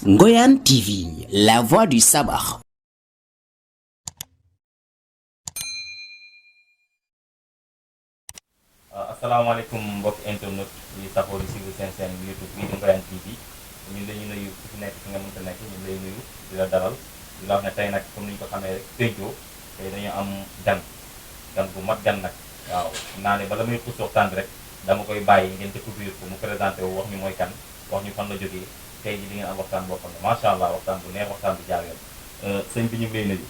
Ngoyane TV, la voix du sabar. asalaamaaleykum mbokk internet yi taxaw di suivre seen chaîne YouTube bii di Ngoyane TV ñun dañuy nuyu ku fi nekk fi nga mënta nekk ñu lay nuyu di la dalal di la wax ne tey nag comme ni ñu ko xamee rek Pencco tey dañu am gan bu mat gan nag waaw naa ne bala muy xuus waxtaan bi rek dama koy bàyyi ngeen découvrir ko mu présenté wu wax ñu mooy kan wax ñu fan la jógee tey ji di ngeen am waxtaan boo xam ne macha allah waxtaan bu neex waxtaan bu jaar yoon sëñ bi ñu ngi lay nuyu.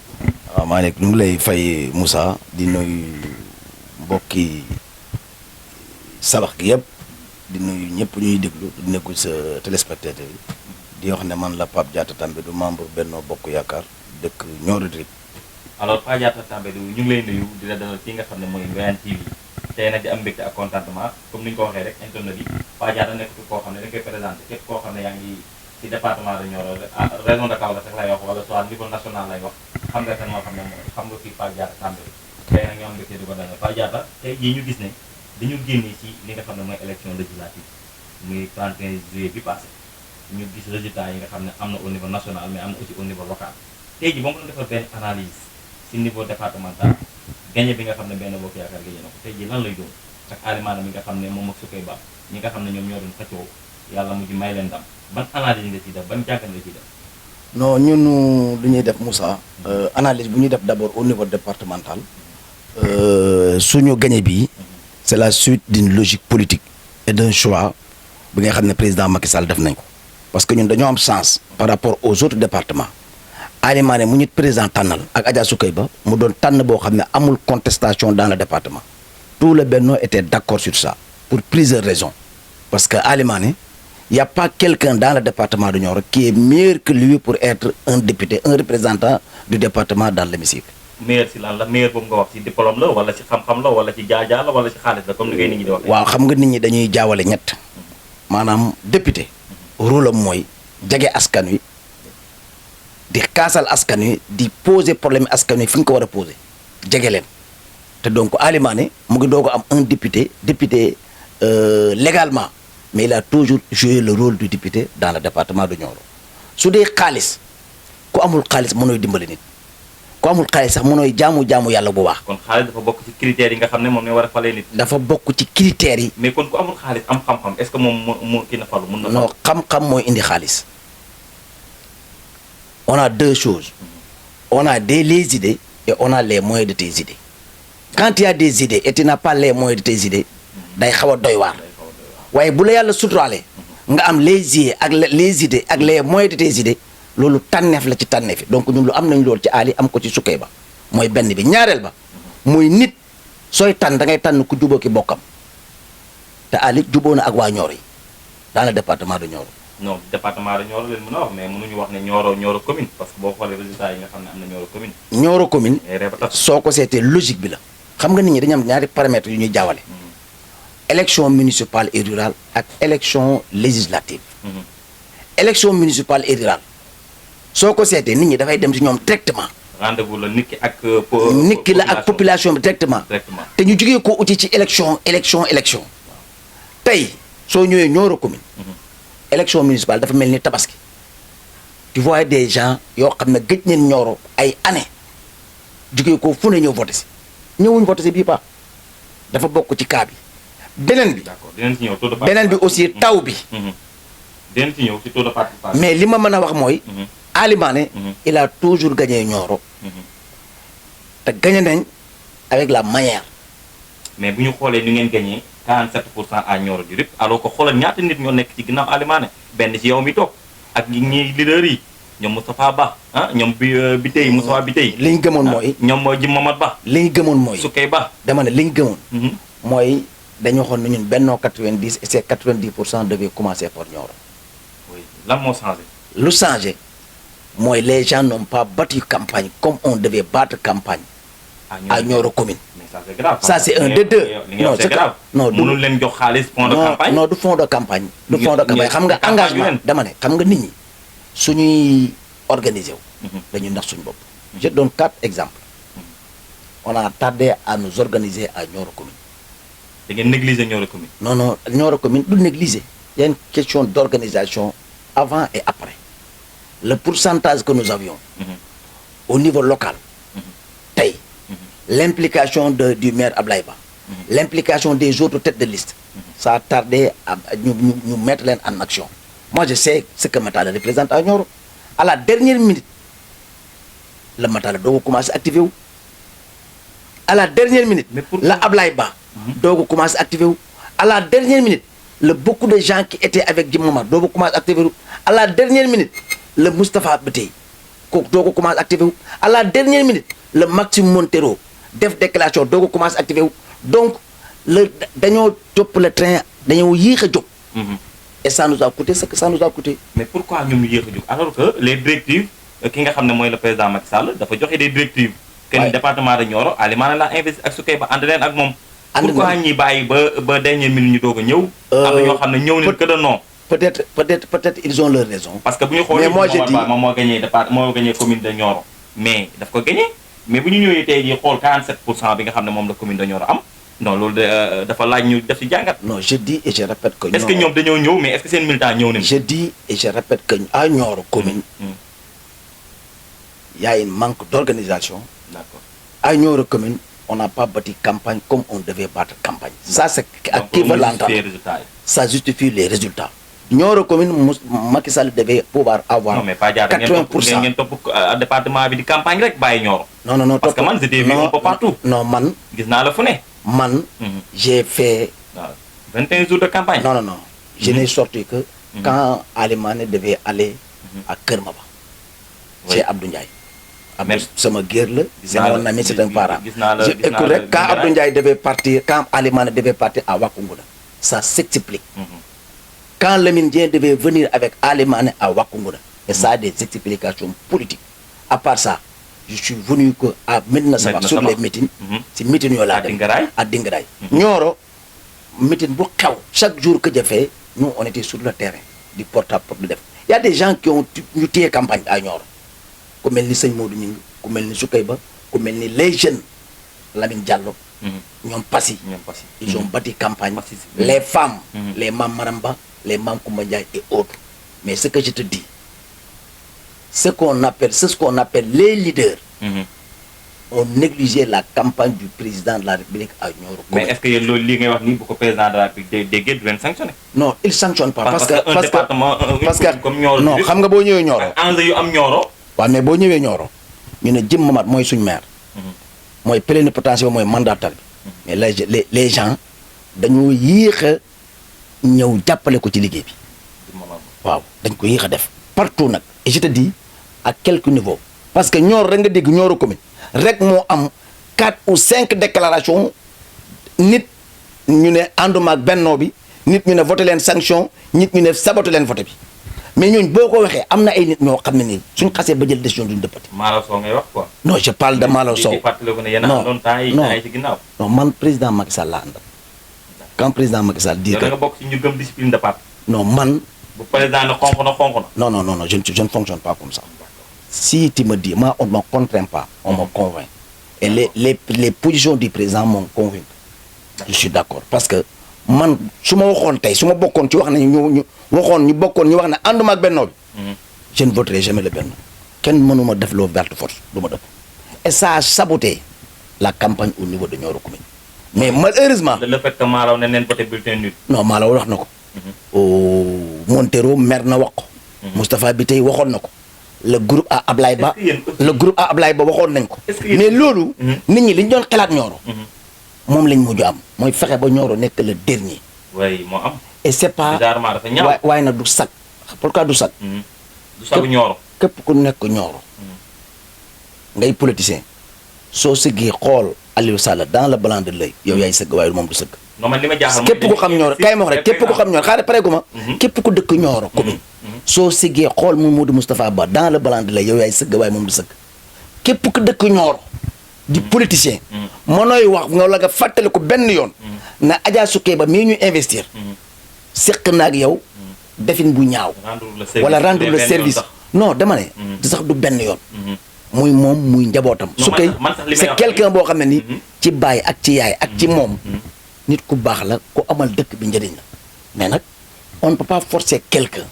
waaw maa nekk ñu ngi lay fay Moussa di nuyu mbokki sabax gi yëpp di nuyu ñëpp ñuy déglu di nekkul sa téléspectateur yi di wax ne man la Pape Diatta Tambédou membre Benno Bokk Yaakaar dëkk Nioro du Rip. alors Pape Diatta Tambédou ñu ngi lay nuyu di la dalal fii nga xam ne mooy Ngoyane TV tey nag di am mbégte ak contentement comme ni ñu ko waxee rek internet yi Pape Diatta nekk fi koo xam ne dañ koy présenté képp koo xam ne yaa ngi ci département de Nioro région de Kaolack sax lay wax wala soit niveau national lay wax xam nga kan moo xam ne mooy xam nga fii Pape Diatta Tambédou tey nag ñoo am mbégte di ko dalal Pape Diatta tey jii ñu gis ne dañu génnee ci li nga xam ne mooy élection législative muy 31 juillet bi passé ñu gis résultat yi nga xam ne am na au niveau national mais am na aussi au niveau local tey jii ba mu doon defal benn analyse ci niveau départemental gagné bi nga xam ne Benno Bokk Yaakaar gagné na ko tey jii lan lay doon ak Alimana mi nga xam ne moom ak Soukey Ba ñi nga xam ne ñoom ñoo doon xëccoo yàlla mujj may leen ndam ban analyse nga ciy def ban jàngat nga ciy def. non ñun lu ñuy def Moussa analyse bu ñuy def d'abord au niveau départemental suñu gagné bii. c'est la suite d'une logique politique et d'un choix bi nga xam ne président Macky Sall def nañ ko parce que ñun dañoo am chance par rapport aux autres départements Alimane mu ñu président tànnal ak Adja Soukey Ba mu doon tànn boo xam ne amul contestation dans le département tout le Benno était d'accord sur ça pour plusieurs raisons parce que Alimane il y a pas quelqu'un dans le département de Nioro qui est meilleur que lui pour être un député un représentant du département dans l'hémicycle. meilleur si lan la meilleur boobu nga wax ci diplôme la wala ci xam-xam la wala ci jaajaa la wala ci xaalis la comme ni koy nit ñi di wax. waaw xam nga nit ñi dañuy jaawale ñett maanaam député rôle am mooy jege askan wi di kaasal askan wi di poser problème askan wi fi nga ko war a poser jege leen te donc Alimane mu ngi doog a am un député légalement mais il a toujours joué le rôle du député dans le département de Nioro su dee xaalis ku amul xaalis mënooy dimbali nit. ku amul xaalis sax mënooy jaamu yàlla bu baax. kon xaalis dafa bokk ci critères yi nga xam ne moom la war a falee nit. dafa bokk ci critères yi. mais kon ku amul xaalis am xam-xam est-ce que moom mu kii na falu mun na. non xam-xam mooy indi xaalis on a deux choses on a les idées et on a les moyens de tes idées quand il y a des idées et tu n'as pas les moyens de tes idées day xaw a doy waar waaye bu la yàlla suturaale nga am les idées ak les moyens de tes idées. loolu tànneef la ci tànneef yi donc ñun lu am nañ loolu ci Ali am ko ci Soukey Ba mooy benn bi ñaareel ba mooy nit sooy tànn da ngay tànn ku jubóo ki bokkam te Ali jubóo na ak waa Nioro yi dans le département de Nioro. non département de Nioro leen mën a wax mais mënuñu wax ne Nioro commune parce que boo xoolee résultats yi nga xam ne am na Nioro commune. Nioro commune soo ko seetee logique bi la xam nga nit ñi dañu am ñaari paramètres yu ñuy jaawale. élection municipale et rurale ak élection législative. élection municipale et rurale. soo ko seetee nit ñi dafay dem ci ñoom directement. rendez-vous la nit ki ak. nit ki la ak population bi directement. te ñu jugee ko uti ci élection tey soo ñëwee Nioro commune. élection municipale dafa mel ni tabaski. tu vois des gens yoo xam ne gëj nañ Nioro ay années jugee ko fu ne ñëw voté si ñëwuñ voté si bii pa dafa bokk ci cas bi beneen bi. d'accord dinañ ci ñëw taux de beneen bi aussi taw bi. dinañ ci ñëw ci taux de participation. mais li ma mën a wax mooy. Alimane il a toujours gagné Nioro te gagné nañ avec la manière. mais bu ñu xoolee ni ngeen gagné 47% à Nioro du Rip alors que xoolal ñaata nit ñoo nekk ci ginnaaw Alimane benn ci yow mi toog ak ñi leader yi ñoom Moustapha Ba ñoom bi tey Moustapha bi tey. li ñu gëmoon mooy. ñoom Jim Mamad Ba. li ñu gëmoon mooy. Soukey Ba. dama ne li ñu gëmoon. mooy dañu waxoon ne ñun Benno 90 et ces 90% devaient commencer par Nioro. oui lan moo changé. lu changé. mooy les gens n'ont pas battu campagne comme on devait battre campagne à Nioro commune. mais ça c'est grave. ça c'est un des deux. non c'est grave. non mënul leen jox xaalis fond de campagne. non du fond de campagne. du fond de campagne xam nga engagement dama ne xam nga nit ñi suñuy organiser wu. dañuy ndax suñu bopp. je donne 4 exemples. on a tardé à nous organiser à Nioro commune. da ngeen négliger Nioro commune. non Nioro commune du négliger. Il y a une question d'organisation avant et après. le pourcentage que nous avions au niveau local, tey l'implication du maire Ablaye Ba, l'implication des autres têtes de liste, ça a tardé à nous mettre en action. Moi, je sais ce que Matala représente à Nioro. À la dernière minute, le Matala doit commencer à activer. À la dernière minute, la Ablaye Ba doit commencer à activer. À la dernière minute, beaucoup de gens qui étaient avec Jim Momar doivent commencer à activer. À la dernière minute, le Moustapha Betey doit commencer à activer. À la dernière minute, le Maxime Montero def déclaration doit commencer à activer. Donc, dañoo topp le train dañoo yéex a jóg. Et ça nous a coûté ce que ça nous a coûté. Mais pourquoi ñoom ñu yéex a jóg alors que les directives ki nga xam ne mooy le président Macky Sall dafa joxe des directives. que ni département de Nioro Alimana la investi ak Soukeyba ànd leen ak moom. pourquoi ñi bàyyi ba dernière minute ñu doog a ñëw. am na ñoo xam ne ñëw nañ que de non. peut-être ils ont leur raison. parce que bu ñu xoolee moom moo gagné commune de Nioro mais daf ko gagné mais bu ñu ñëwee tey jii xool 47% bi nga xam ne moom la commune de Nioro am. non loolu dafa laaj ñu def ci jàngat. non je dis et je répète que. est-ce que ñoom dañoo ñëw mais est-ce que seen militant ñëw nañu. je dis et je répète que à Nioro commune. y a une manque d'organisation. D'accord. À Nioro commune on n'a pas bâti campagne comme on devait battre campagne. Ça c'est à qui veut l'entendre. Ça justifie les résultats. Nioro commune Macky Sall devait pouvoir avoir. non mais pas 80%. ngeen topp département bi di campagne rek bàyyi Nioro. non parce que man j'étais vu un peu partout. non man. gis naa la fu ne. man j'ai fait 21 jours de campagne. non je n'ai sorti que quand Alimane devait aller à Kër Maba chez Abdou Ndiaye. Abdou sama guerre la c'est mon ami, c'est un parent. Écoute rek quand Abdou Ndiaye devait partir, quand Alimane devait partir à Wakunguna, ça s'explique. Quand Lamine Dieng devait venir avec Alimane à Wakunguna, et ça a des explications politiques. À part ça, je suis venu que à Medina Sabakh sur les meetings. C'est meeting yo la dem à Dingaraay. Nioro meeting bu xew chaque jour que je fais, nous on était sur le terrain du porte à porte de def. Il y a des gens qui ont ñu téye campagne à Nioro. Ku mel ni Sëñ Modou Ñing, ku mel ni Soukeyba, ku mel ni les jeunes Lamine Diallo. ñoom Passy. Ils ont bâti campagne. Les femmes, les Mam Maramba, les Mam Koumba Ndiaye et autres. Mais ce que je te dis, c'est ce qu'on appelle les leaders. On négligeait la campagne du président de la République à Nioro. Mais est-ce que loolu li ngay wax ni bu ko président de la République déggee du leen sanctionné. Non, il sanctionne pas parce que comme Nioro non xam nga boo ñëwee Nioro. enjeu yu am Nioro. waaw mais boo ñëwee Nioro ñu ne Jim Momar mooy suñu maire. mooy plénipotentiaire mooy mandataire bi. mais les gens dañoo yéex a ñëw jàppale ko ci liggéey bi. waaw dañ ko yéex a def. partout nag et je te dis à quelques niveaux. parce que Nioro rek nga dégg Nioro commune rek moo am 4 ou 5 déclarations nit ñu ne ànduma ak bennoo bi nit ñu ne voté leen sanction nit ñu ne saboté leen voté bi mais ñooñu boo ko waxee am na ay nit ñoo xam ne nii suñ xasee ba jël décision duñ dëppati. Malaw Sow ngay wax quoi. non je parle de Malaw Sow. non man président Macky Sall laa àndal. quand président Macky Sall dit que. yow da nga bokk ci ñu gëm discipline de parti. non man. bu président ne xonk na. non je ne fonctionne pas comme ça. Si tu me dis, moi on ne me contraint pas, on me convainc. Et les positions du président m'ont convaincu. Je suis d'accord. Parce que, man, si je bokkoon ci wax ne ñu bokkoon ñu wax ne ànduma ak Benno bi je ne voterai jamais le Benno. Kenn mënuma def loo verte force du ma def. Et ça a saboté la campagne au niveau de Nioro commune. Mais malheureusement. Le fait que Malaw ne neen voté bulletin nul. Non, Malaw wax na ko. Montero mer na wax ko. Moustapha Biteye waxoon na ko. Le groupe à Ablaye Ba waxoon nañ ko. Mais loolu. nit ñi li ñu doon xalaat Nioro. moom lañ mujj am mooy fexe ba Nioro nekk le dernier. oui moo am. et c'est pas bizarrement dafa ñaaw waaye nag du sag. pourquoi du sag. du sagu Nioro. képp ku nekk Nioro. ngay politicien. soo sëggee xool Aliou Sall dans le blanc de l'œil yow yaay sëgg waaye moom du sëgg. non man li ma jaaxal képp ku xam Nioro kay ma wax rek képp ku xam Nioro xaaral pareegu ma. képp ku dëkk Nioro commune. soo sëggee xool Mamadou Moustapha Ba dans le blanc de l'œil yow yaay sëgg waaye moom du sëgg. képp ku dëkk Nioro. di politicien. mënooy wax nga la nga fàttali ko benn yoon. na Adja Soukeyba mii ñu investir. seq na ak yow. defin bu ñaaw. wala rendre le service. non dama ne. di sax du benn yoon. muy moom muy njabootam. Soukey c'est quelqu'un boo xam ne ni. ci baay ak ci yaay ak ci moom. nit ku baax la ku amal dëkk bi njëriñ la. mais nag on ne peut pas forcer quelqu'un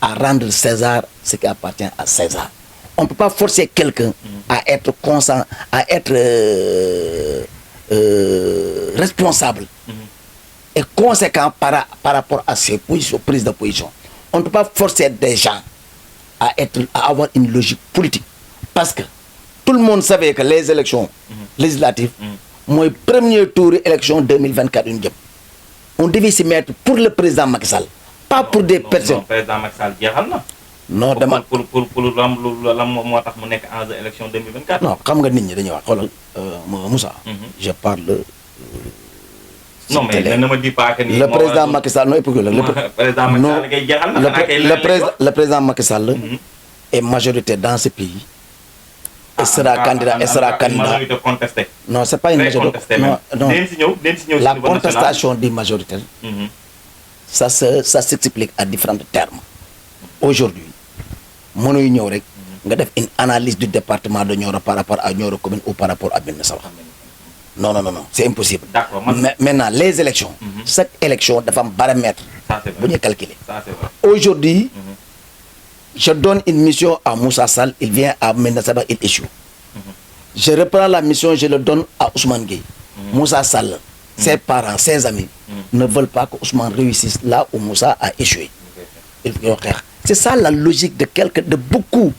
à rendre César ce qui appartient à César. On ne peut pas forcer quelqu'un à être consent, à être responsable et conséquent par rapport à ses positions, prises de position. On ne peut pas forcer des gens à avoir une logique politique. Parce que tout le monde savait que les élections législatives, mon premier tour élection 2024, on devait s'y mettre pour le président Macky Sall, pas pour des personnes. Non, président Macky Sall jeexal na. Non dama pour lam moo tax mu nekk en élection 2024. non xam nga nit ñi dañuy wax xoolal Moussa. je parle. non mais ne me dis pas que le président Macky Sall non époque le président Macky Sall kay jeexal na. le président Macky Sall est majorité dans ce pays. Et sera candidat et sera candidat. Majorité contestée. Non, c'est pas une majorité. Non, non. La contestation du majoritaire, ça s'explique à différents termes. Aujourd'hui, mon union rek nga def une analyse du département de Nioro par rapport à Nioro commune ou par rapport à Médina Sabakh. Non, c'est impossible. D'accord. Maintenant, les élections, chaque élection dafa am paramètre. Ça c'est vrai. Bu ñu calculer. Ça c'est vrai. Aujourd'hui, je donne une mission à Moussa Sall, il vient à Médina Sabakh, il échoue. Je reprends la mission, je le donne à Ousmane Gueye. Moussa Sall, ses parents, ses amis ne veulent pas que Ousmane réussisse là où Moussa a échoué. C'est ça la logique de beaucoup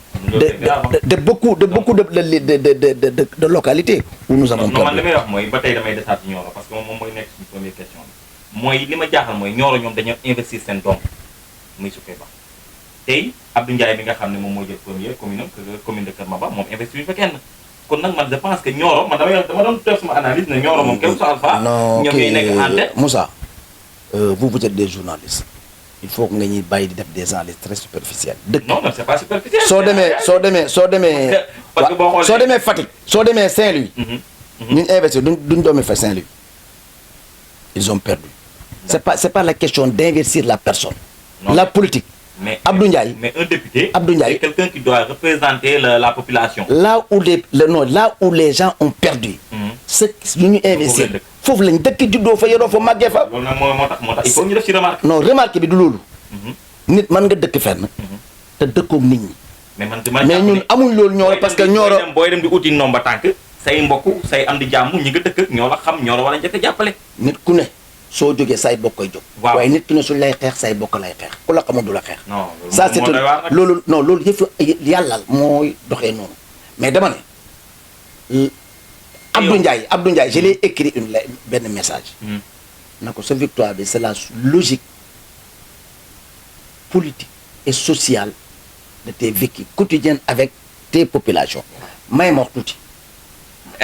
de localités où nous avons perdu. man li may wax mooy ba tey damay desaat ci Nioro parce que moom mooy nekk suñu première question bi mooy li ma jaaxal mooy Nioro ñoom dañoo investir seen doom muy Soukeyba tey Abdou Ndiaye bi nga xam ne moom mooy jël première commune de Kër Maba moom investir fa kenn kon nag man je pense que Nioro man dama doon def sama analyse ne Nioro moom kenn su Alpha ñoom ñooy nekk en tête. Moussa vous êtes des journalistes. Il faut que nga ñuy bàyyi di def des analyses très superficielles. non c'est pas superficiel. soo demee Fatick soo demee Saint-Louis. ñu investir duñ doomi fa Saint-Louis. ils ont perdu. c'est pas la question d'investir la personne. Non, la politique. Mais Abdou Ndiaye. Mais un député. Abdou Ndiaye. C'est quelqu'un qui doit représenter la population. Là où les gens ont perdu. Ce ñu ñu investir. foofu lañ dëkk juddoo fa yoroo fa màggee fa. loolu nag moo tax il faut ñu def ci remarque. non remarque bi du loolu. nit mën nga dëkk fenn. te dëkkoog nit ñi. mais ñun amuñ loolu Nioro parce que Nioro. booy dem di uti nomba tànk say mbokk say am di jàmm ñi nga dëkk ñoo la xam ñoo la war a njëkk a jàppale. nit ku ne soo jógee say bokk koy jóg. waaw waaye nit ku ne suñ lay xeex say bokk lay xeex. ku la xamul du la xeex. non ça c'est loolu non loolu yëf yàlla mooy doxee noonu mais dama ne. Abdou Ndiaye je l'ai écrit benn message. na ko sa victoire bi c'est la logique politique et sociale de tes vécus quotidiennes avec tes populations. may ma wax tuuti.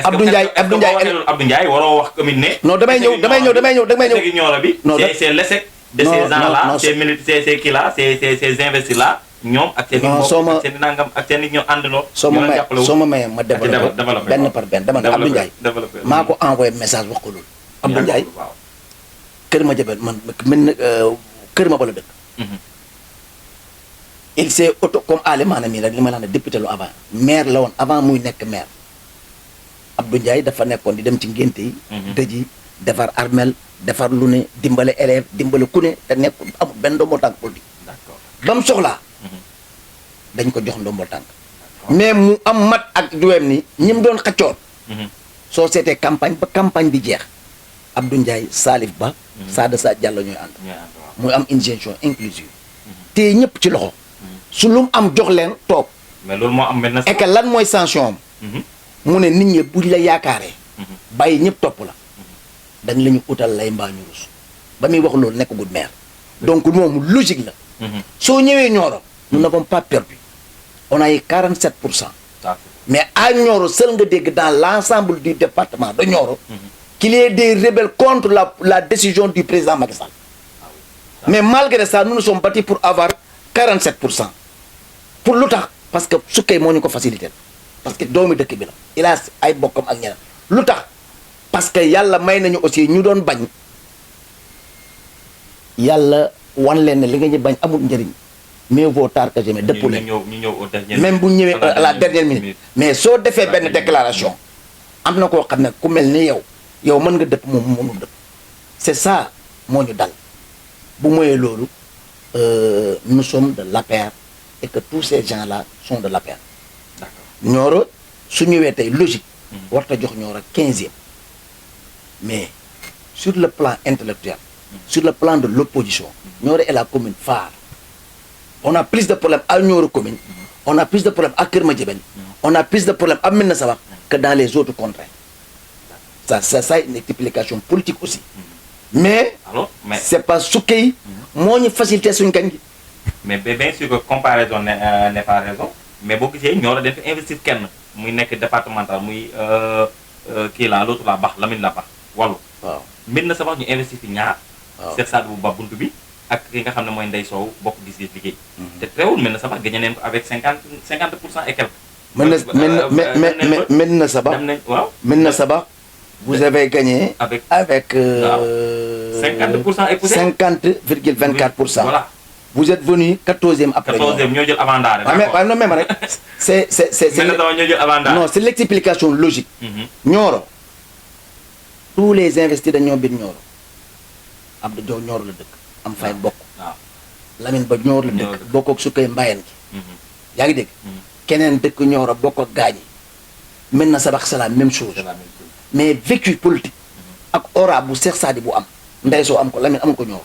Abdou Ndiaye waroo wax commune ne. non damay ñëw. Nioro bi. c'est l'échec de ces gens-là ces militaires ces kii là ces investis là. ñoom ak seen i mbokk ak seen i nangam ak seen i ñoo àndandoo. soo ma mayee ma développé benn par benn dama ne Abdou Ndiaye maa ko envoyé message wax ko loolu. Abdou Ndiaye kër ma jabel man kër ma ba la dëkk. il s'est comme Ali maanaam mii rek li ma la wax ne député lu avant maire la woon avant muy nekk maire. Abdou Ndiaye dafa nekkoon di dem ci ngénte yi. dëj yi defar armel defar lu ne dimbale élève dimbale ku ne te nekk amul benn ndombo tànk politique. ba mu soxlaa. dañ ko jox ndombo tànk. mais mu am mat ak juweem ni ñi mu doon xaccoon. soo seetee campagne ba campagne bi jeex. Abdou Ndiaye Salif Ba. Sada Sa Diallo ñooy ànd. muy am une gestion inclusive. te ñëpp ci loxo. su lu mu am jox leen toog. mais loolu moo am maintenant. et que lan mooy sanction am. mu ne nit ñi buñ la yaakaaree. bàyyi ñëpp topp la. dañ la ñu utal lay mbaa ñu rus. ba muy wax loolu nekkagul maire. donc moom logique la. soo ñëwee Nioro. nous n'avons pas perdu. on a eu 47%. mais à Nioro seul nga dégg dans l'ensemble du département de Nioro. qu'il y ait des rebelles contre la décision du président Macky Sall. mais malgré ça nous nous sommes battus pour avoir 47%. pour lu tax parce que Soukey moo ñu ko facilité parce que doomi dëkk bi la il a ay bokkam ak ñeneen lu tax parce que yàlla may nañu aussi ñu doon bañ yàlla wan leen ne li nga ñu bañ amul njëriñ mieux vaut tard que jamais dëpp leen même bu ñëwee à la dernière minute mais soo defee benn déclaration am na koo xam ne ku mel ni yow mën nga dëpp moom mënul dëpp c'est ça moo ñu dal bu moyee loolu nous sommes de l'APR et que tous ces gens-là sont de l'APR. D'accord. Nioro su ñëwee tey logique. warta jox Nioro 15e. mais sur le plan intellectuel. sur le plan de l'opposition. Nioro est la commune phare. On a plus de problèmes à Nioro commune. On a plus de problèmes à Keur Madiabel. On a plus de problèmes à Médina Sabakh que dans les autres contrées. Ça a une explication politique aussi. Mais, alors mais c'est pas Soukey, moi, une facilité sur une gagne. mais bien sûr que comparaison n'est pas raison mais boo gisee ñoo la def investir kenn muy nekk départemental muy kii la l'autre la bax Lamine la bax wàllu. waaw Médina Sabakh ñu investir fi ñaar. waaw Cheikh Sadibou Ba buntu bi ak ki nga xam ne mooy Ndeye Sow bokk gis-gis liggéey. te teewul Médina Sabakh gagné nañ ko avec 50% et quelques. Médina Sabakh dem nañ waaw. Médina Sabakh vous avez gagné avec 50% et poussière. 50,24%. Voilà. Vous êtes venu 14e après. 14e ñoo jël avant daare. Ah, non, même, c'est Médina Sabakh ñoo jël avant daare. non, c'est l'explication logique. Nioro tous les investisseurs ñoo bir Nioro Abdou Diaw Nioro la dëkk am fay bokk. waaw Lamine Ba Nioro la dëkk bokk ak Soukey Mbayeen gi. yaa ngi dégg. keneen dëkk Nioro bokk ak gaañi. Médina Sabakh c'est la même chose. mais vécu politique. ak aura bu Cheikh Sadibou bu am. Ndeye Sow am ko Lamine am ko Nioro.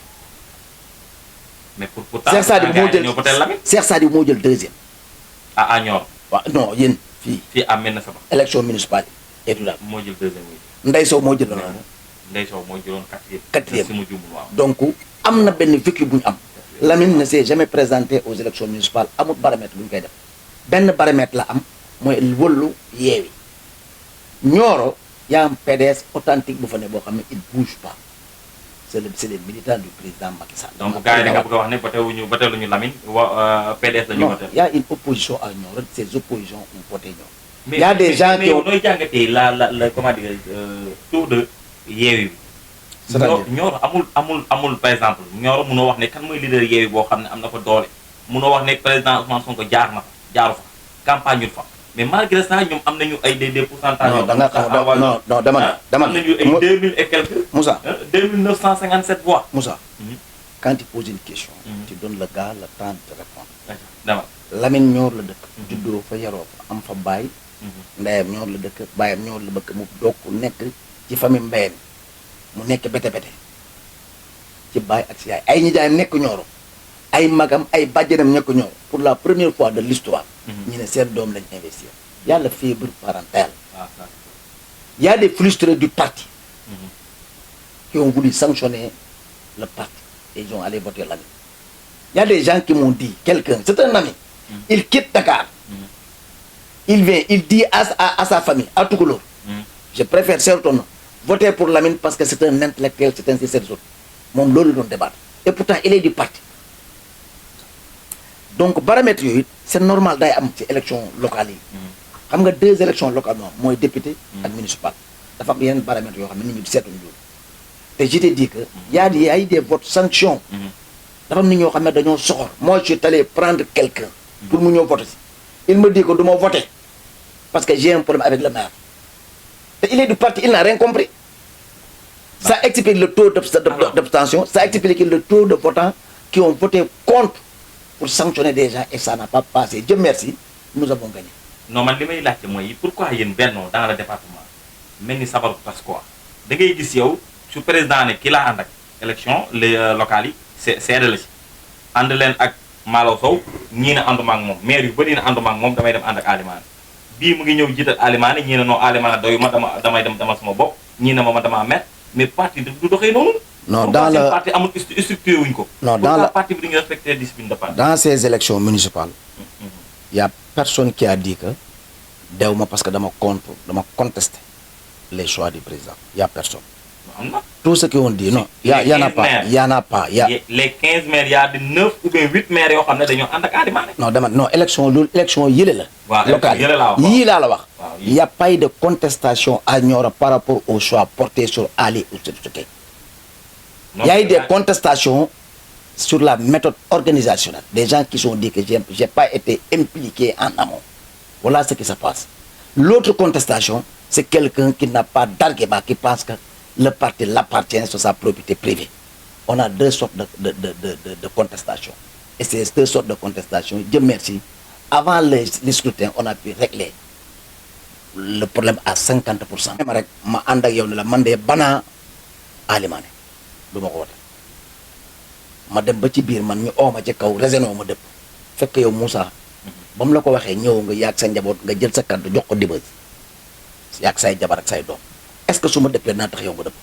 mais pourtant Cheikh Sadibou moo jël ñoo peut-être Lamine. Cheikh Sadibou moo jël 2e. à Nioro. waaw non yéen fii. fii à Médina Sabakh. élection municipale et tout ça. moo jël 2e oui. Ndeye Sow moo jël Ndeye Sow moo jëloon 4e. 4e. si mu juumul waaw. donc am na benn vécu bu ñu am. Lamine ne s'est jamais présenté aux élections municipales amul baromètre bu ñu koy def benn baromètre la am mooy wëllu yeewi Nioro y a un PDS authentique bu fa ne boo xam ne il bouge pas c'est les militants du président Macky Sall. donc gars yi da nga bëgg a wax ne bateeluñu Lamine PDS la ñu non voté. y a une opposition à Nioro ces oppositions ont voté Nioro. mais y a des gens qui ont nooy jàngatee la comment dire tour de yeewi bi. c'est-à-dire Nioro amul par exemple Nioro munoo wax ne kan mooy leader yeewi boo xam ne am na fa doole munoo wax ne président Ousmane Sonko jaar na fa jaaru fa campagne ñu fa mais malgré ça ñoom am nañu ay des pourcentages. non da nga xam non dama am nañu ay 2000 et quelques. Moussa 2957 voix. Moussa quand tu poses une question. tu donnes le gars le temps de répondre. dama Lamine Nioro la dëkk. juddoo fa yaroo fa am fa baay. ndeyam Nioro la dëkk baayam Nioro la bëgg mu doog nekk ci famille Mbayeen mu nekk bete ci baay ak si yaay ay nijaayam nekk Nioro ay magam ay bàjjenam nekk Nioro pour la première fois de l'histoire ñu ne seen doom lañ investir. y a la fibre parentale. y a des frustrés du parti. qui ont voulu sanctionner le parti et ils ont allé voter Lamine. y a des gens qui m'ont dit quelqu'un c'est un ami. il quitte Dakar. il vient il dit à sa famille à Toucouleur. je préfère certainement voter pour Lamine parce que c'est un intellectuel c'est un autres moom loolu doon débattre et pourtant il est du parti. donc paramètres yooyu c'est normal day am ci élection locale yi. xam nga 2 élections locales moom mooy député ak municipal dafa am yeneen paramètres yoo xam ne nit ñi di seetuñu loolu te je t'ai dit que y a des votes sanctions. dafa am nit ñoo xam ne dañoo soxor. moi je suis allé prendre quelqu'un pour mu ñëw voter si il me dit que du ma voter parce que j'ai un problème avec le maire te il est du parti il n'a rien compris. ça explique le taux d'abstention ça explique le taux de votants qui ont voté contre pour sanctionner des gens et ça n'a pas passé Dieu merci nous avons gagné. non man li may laajte mooy pourquoi yéen Benno dans le département mel ni sabaru tas quoi da ngay gis yow su président ne ki laa ànd ak élection les locales yi seede la ci ànd leen ak Malaw Sow ñii ne ànduma ak moom maire yu bëri na ànduma ak moom damay dem ànd ak Alimane bii mu ngi ñëw jiital Alimane ñii ne non Alimane doyu ma damay dem dama sama bopp ñii ne ma damaa met mais parti du doxee noonu. non dans le parti amul structuré wuñ ko. non dans le parti bi dañuy respecter discipline de parti. dans ces élections municipales. y a personne qui a dit que dew ma parce que dama contester les choix du président y a personne. Tous ceux qui ont dit non, il y en a pas. Les 15 maires, il y a de 9 ou bien 8 maires qui ont dit non, élection yéle locale. Il n'y a pas eu de contestation à Nioro par rapport au choix porté sur Ali ou sur Soukey. Il y a eu des contestations sur la méthode organisationnelle. Des gens qui sont dit que je n'ai pas été impliqué en amont. Voilà ce qui se passe. L'autre contestation, c'est quelqu'un qui n'a pas d'argument, qui pense que le parti l'appartient sur sa propriété privée. on a deux sortes de contestation. Et ces deux sortes de contestation, Dieu merci, avant les scrutins, on a pu régler le problème à 50%. Même rek ma ànd ak yow ne la man de banaa Alimane du ma ko wote ma dem ba ci biir man ñu ooma ci kaw raisonné ma dëpp fekk yow Moussa ba mu la ko waxee ñëw nga yàgg sa njaboot nga jël sa kàddu jox ko Dibeuze yàgg say jabar ak say doom est-ce que su ma dëppee naa tax yow nga dëpp.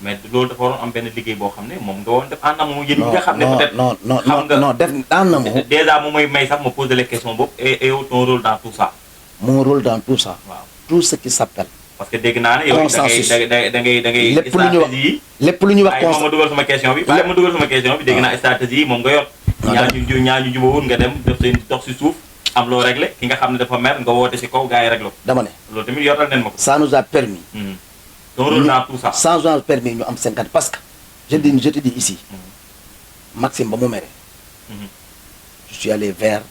mais loolu dafa waroon am benn liggéey boo xam ne moom nga woon def en amont yéen ñi nga xam ne peut-être non def en amont déjà mu may sax ma poser les questions boobu et yow ton rôle dans tout ça. mon rôle dans tout ça. waaw tout ce qui s'appelle. parce que dégg naa ne yow da ngay lépp lu ñu wax stratégie yi lépp lu ñu wax waaye moom ma dugal sama question bi waaye ma dugal sama question bi dégg naa stratégie yi moom nga yor ñaa ñu jubawul nga dem def seen dox si suuf am loo réglé ki nga xam ne dafa mer nga woote si kaw gars yi réglé ko dama ne loolu tamit yoral nen ma ko ça nous a permis ton rôle dans tout ça ça nous a permis ñu am 50 parce que je te dis ici Maxime ba mu mere je suis allé vers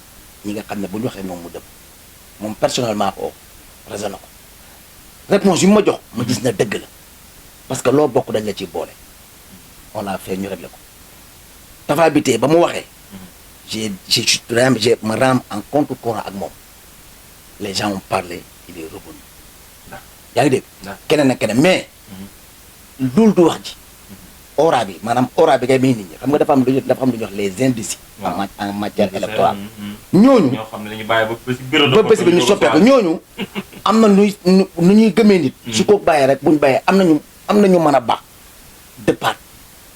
ñi nga xam ne bu ñu waxee moom mu dëpp moom personnellement ko raisonné ko réponse yu ma jox ma gis na dëgg la parce que loo bokk dañ la ciy boole on a fait ñu réglé ko Tafa bi tey ba mu waxee j'ai me rends en contre courant ak moom les gens ont parlé il est revenu yaa ngi dégg keneen ak keneen mais loolu du wax ji aura bi maanaam aura bi ngay may nit ñi xam nga dafa am lu ñuy wax les indécis en matière électorale ñooñu ñoo xam ne dañu bàyyi ba bés bi ñu soppeeku ñooñu am na nu ñuy gëmee nit su ko bàyyee rek buñ bàyyee am nañu mën a baax départ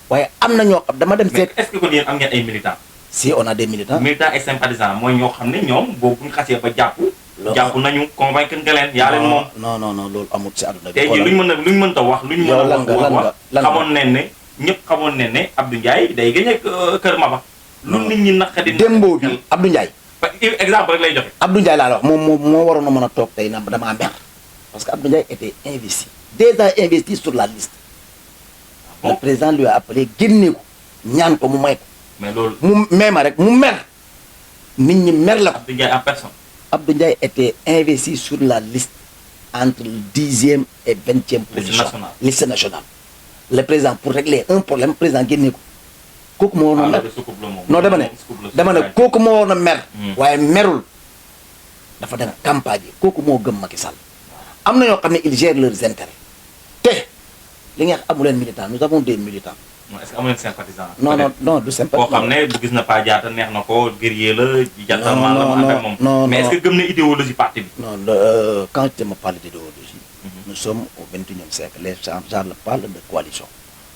waaye am na ñoo xam dama dem seet est-ce que kon yéen am ngeen ay militants si on a des militants et sympathisants mooy ñoo xam ne ñoom boobu bu ñu xasee ba jàpp nañu convaincre nga leen yaa leen moom non loolu amul si àdduna bi tey jii luñ mënta wax luñ mën a wax xamoon nañ ne ñëpp xamoon nañ ne Abdou Ndiaye day gagné Kër Maba lu nit ñi naqadi démboo bi Abdou Ndiaye exemple rek lay joxe Abdou Ndiaye laa la wax moom moo waroon a mën a toog tey na damaa mer parce que Abdou Ndiaye était investi déjà investi sur la liste le président lui a appelé génne ko ñaan ko mu may ko mais loolu mu meema rek mu mer nit ñi mer la ko Abdou Ndiaye en personne Abdou Ndiaye était investi sur la liste entre le 10e et 20e position liste nationale le président pour régler un problème président génne ko kooku moo waroon a mer non dama ne kooku moo waroon a mer waaye merul dafa dem campagne yi kooku moo gëm Macky Sall am na ñoo xam ne ils gèrent leurs intérêts te li nga xam amu leen militant nous avons des militants est-ce que amu leen sympathisant non du sympathisant koo xam ne bu gis na Pa Diatta neex na ko guerrier la jantarement la mu ànd ak moom mais est-ce que gëm na idéologie parti bi non quand je me parle d'idéologie nous sommes au 21e siècle les gens parlent de coalition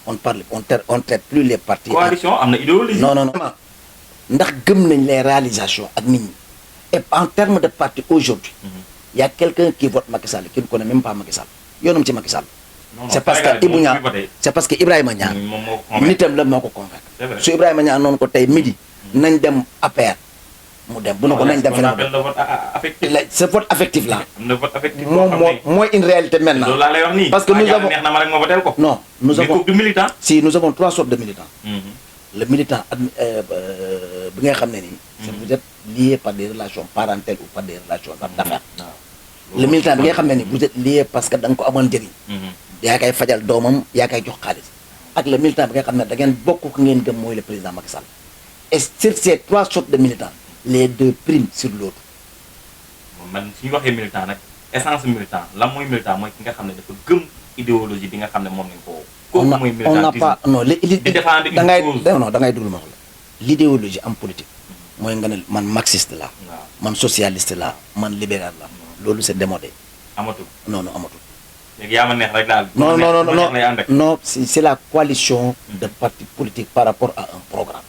on traite plus les partis coalition am na idéologie non ndax gëm nañ les réalisations ak nit ñi et en termes de parti aujourd'hui il y a quelqu'un qui vote Macky Sall qui ne connaît même pas Macky Sall yoonam ci Macky Sall c'est parce que Ibou Niang c'est parce que Ibrahima Niang nitam la moo ko convaincre su Ibrahima Niang noonu ko tey midi nañ dem APR mu dem bu na ko nañ dem feneen ce vote affectif là moom mooy une réalité maintenant loolu laa lay wax nii parce que nous avons neex na ma rek ma votel ko non nous avons du militant si nous avons trois sortes de militants le militant bi nga xam ne nii c'est vous êtes lié par des relations parentales ou par des relations d'affaires le militant bi nga xam ne ni vous êtes lié parce que da nga ko amoon njëriñ yaa koy fajal doomam yaa koy jox xaalis ak le militant bi nga xam ne da ngeen bokk ku ngeen gëm mooy le président Macky Sall et sur ces trois sortes de militants les deux priment sur l'autre man su ñu waxee militant nag essence militant lan mooy militant mooy ki nga xam ne dafa gëm idéologie bi nga xam ne moom lañ ko kooku mooy militant on n'a pas non di défendre une cause da ngay duglu ma wax la l'idéologie en politique mooy nga ne man marxiste la man socialiste la man libéral la loolu c'est démodé amatul non amatul léegi yaa ma neex rek daal non c'est la coalition de partis politiques par rapport à un programme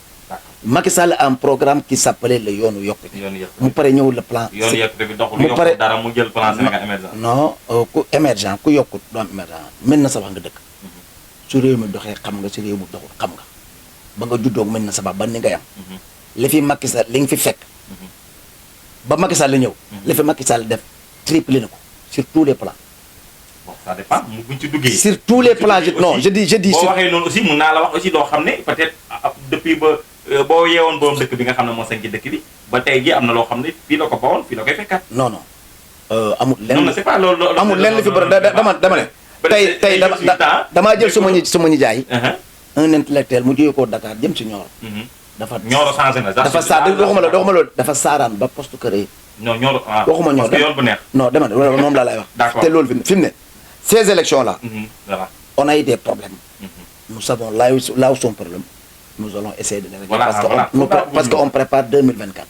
Macky Sall a un programme qui s'appelait le yoonu yokkute mu pare ñëw le plan yoonu yokkute bi doxul yokku dara mu jël plan Sénégal émergent non ku émergent ku yokkut doo am émergent mën na sa wax nga dëkk su réew mi doxee xam nga su réew mi doxul xam nga ba nga juddoog mën na sa ba ni nga yam li fi Macky Sall li nga fi fekk ba Macky Sall la ñëw li fi Macky Sall def triplé na ko sur tous les plans bon ça dépend mu buñ ci duggee sur tous les plans non je dis boo waxee noonu aussi mun naa la wax aussi loo xam ne peut-être depuis ba boo yeewoon borom dëkk bi nga xam ne moo sañ ci dëkk bi ba tey ji am na loo xam ne fii la ko bawoon fii la koy fekkaat non amul lenn non c'est pas loolu amul lenn li fi bëri dama ne tey damaa jël suma ñi jaay un intellectuel mu jógee ko Dakar jëm si Nioro Nioro changé na dafa saa waxuma la dafa saaraan ba poste kër yi non Nioro waxuma Nioro yoon bu neex non dama ne moom laa lay wax te loolu fi mu ne ces élections là on a eu des problèmes nous savons là où sont problème nous allons essayer de les régler parce qu'on prépare 2024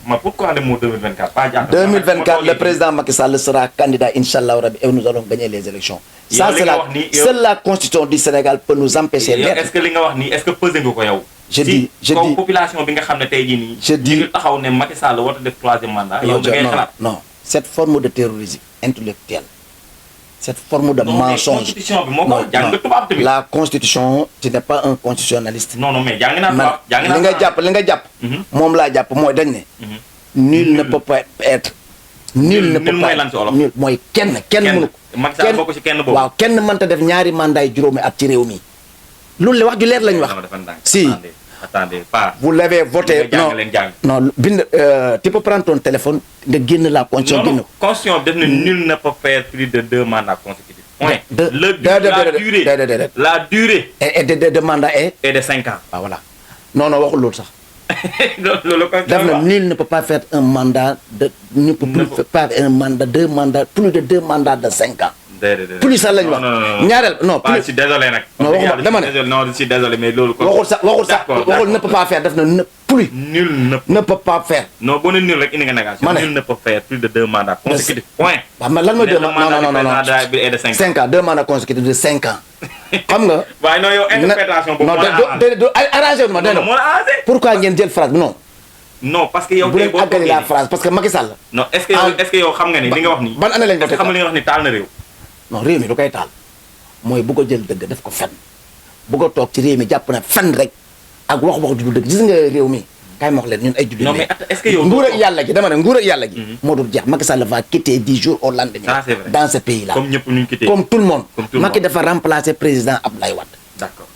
mais pourquoi le mot 2024 pas 2024 le président Macky Sall sera candidat Inch'Allah Rabbi et nous allons gagner les élections ça c'est seule la constitution du Sénégal peut nous empêcher d'être est-ce que li nga wax nii est-ce que pesé nga ko yow je dis population bi nga xam ne tey jii nii je dis ñu taxaw ne Macky Sall war a def 3e mandat yow da ngay xalaat non cette forme de terrorisme intellectuel cette forme de mensonge constitution bi moo ko jàng tubaab tamit la constitution tu n'es pas un constitutionnaliste non mais jàng naa tubaab jàng naa li nga jàpp moom laa jàpp mooy dañ ne nul ne peut pas être nul ne peut pas nul mooy kenn mënu ko Macky Sall bokk ci kenn boobu waaw kenn mënta def ñaari mandat yi juróomi at ci réew mi loolu la wax ju leer lañ wax si attendez pas vous l'avez voté non bind tu peux prendre ton téléphone nga génn la constitution génn ko constitution def na nul ne peut faire plus de 2 mandats consécutifs point la durée et de mandat est de 5 ans ah voilà non waxul loolu sax loolu def na nul ne peut pas faire un mandat de ne peut plus faire un mandat 2 mandats plus de 2 mandats de 5 ans plus sax lañ wax ñaareel non plus je suis désolé nag non waxuma dama ne non je suis désolé mais loolu waxul ne peut pas faire def na ne plus nul ne peut pas faire non boo ne nul rek indi nga négation nul ne peut faire plus de 2 mandats consécutifs point waaw mais lan mooy 2 mandats non 5 ans 2 mandats consécutifs de 5 ans xam nga waaye non yow interprétation boobu non arrangé wu ma pourquoi ngeen jël phrase bi non parce que yow bu leen àggali la phrase parce que Macky Sall non est-ce que yow xam nga ni li nga wax nii ban année lañ voté xam nga li nga wax ni taal na réew non réew mi du koy taal mooy bu ko jël dëgg def ko fen bu ko toog ci réew mi jàpp na fen rek ak wax ju dul dëgg gis nga réew mi kaay ma wax leen ñun ay jullit non mais est-ce que yow nguur ak yàlla gi dama ne nguur ak yàlla gi moo dul jeex Macky Sall va quitter 10 jours au lendemain dans ce pays là comme ñëpp ñu quitté comme tout le monde Macky dafa remplacer président Abdoulaye Wade d'accord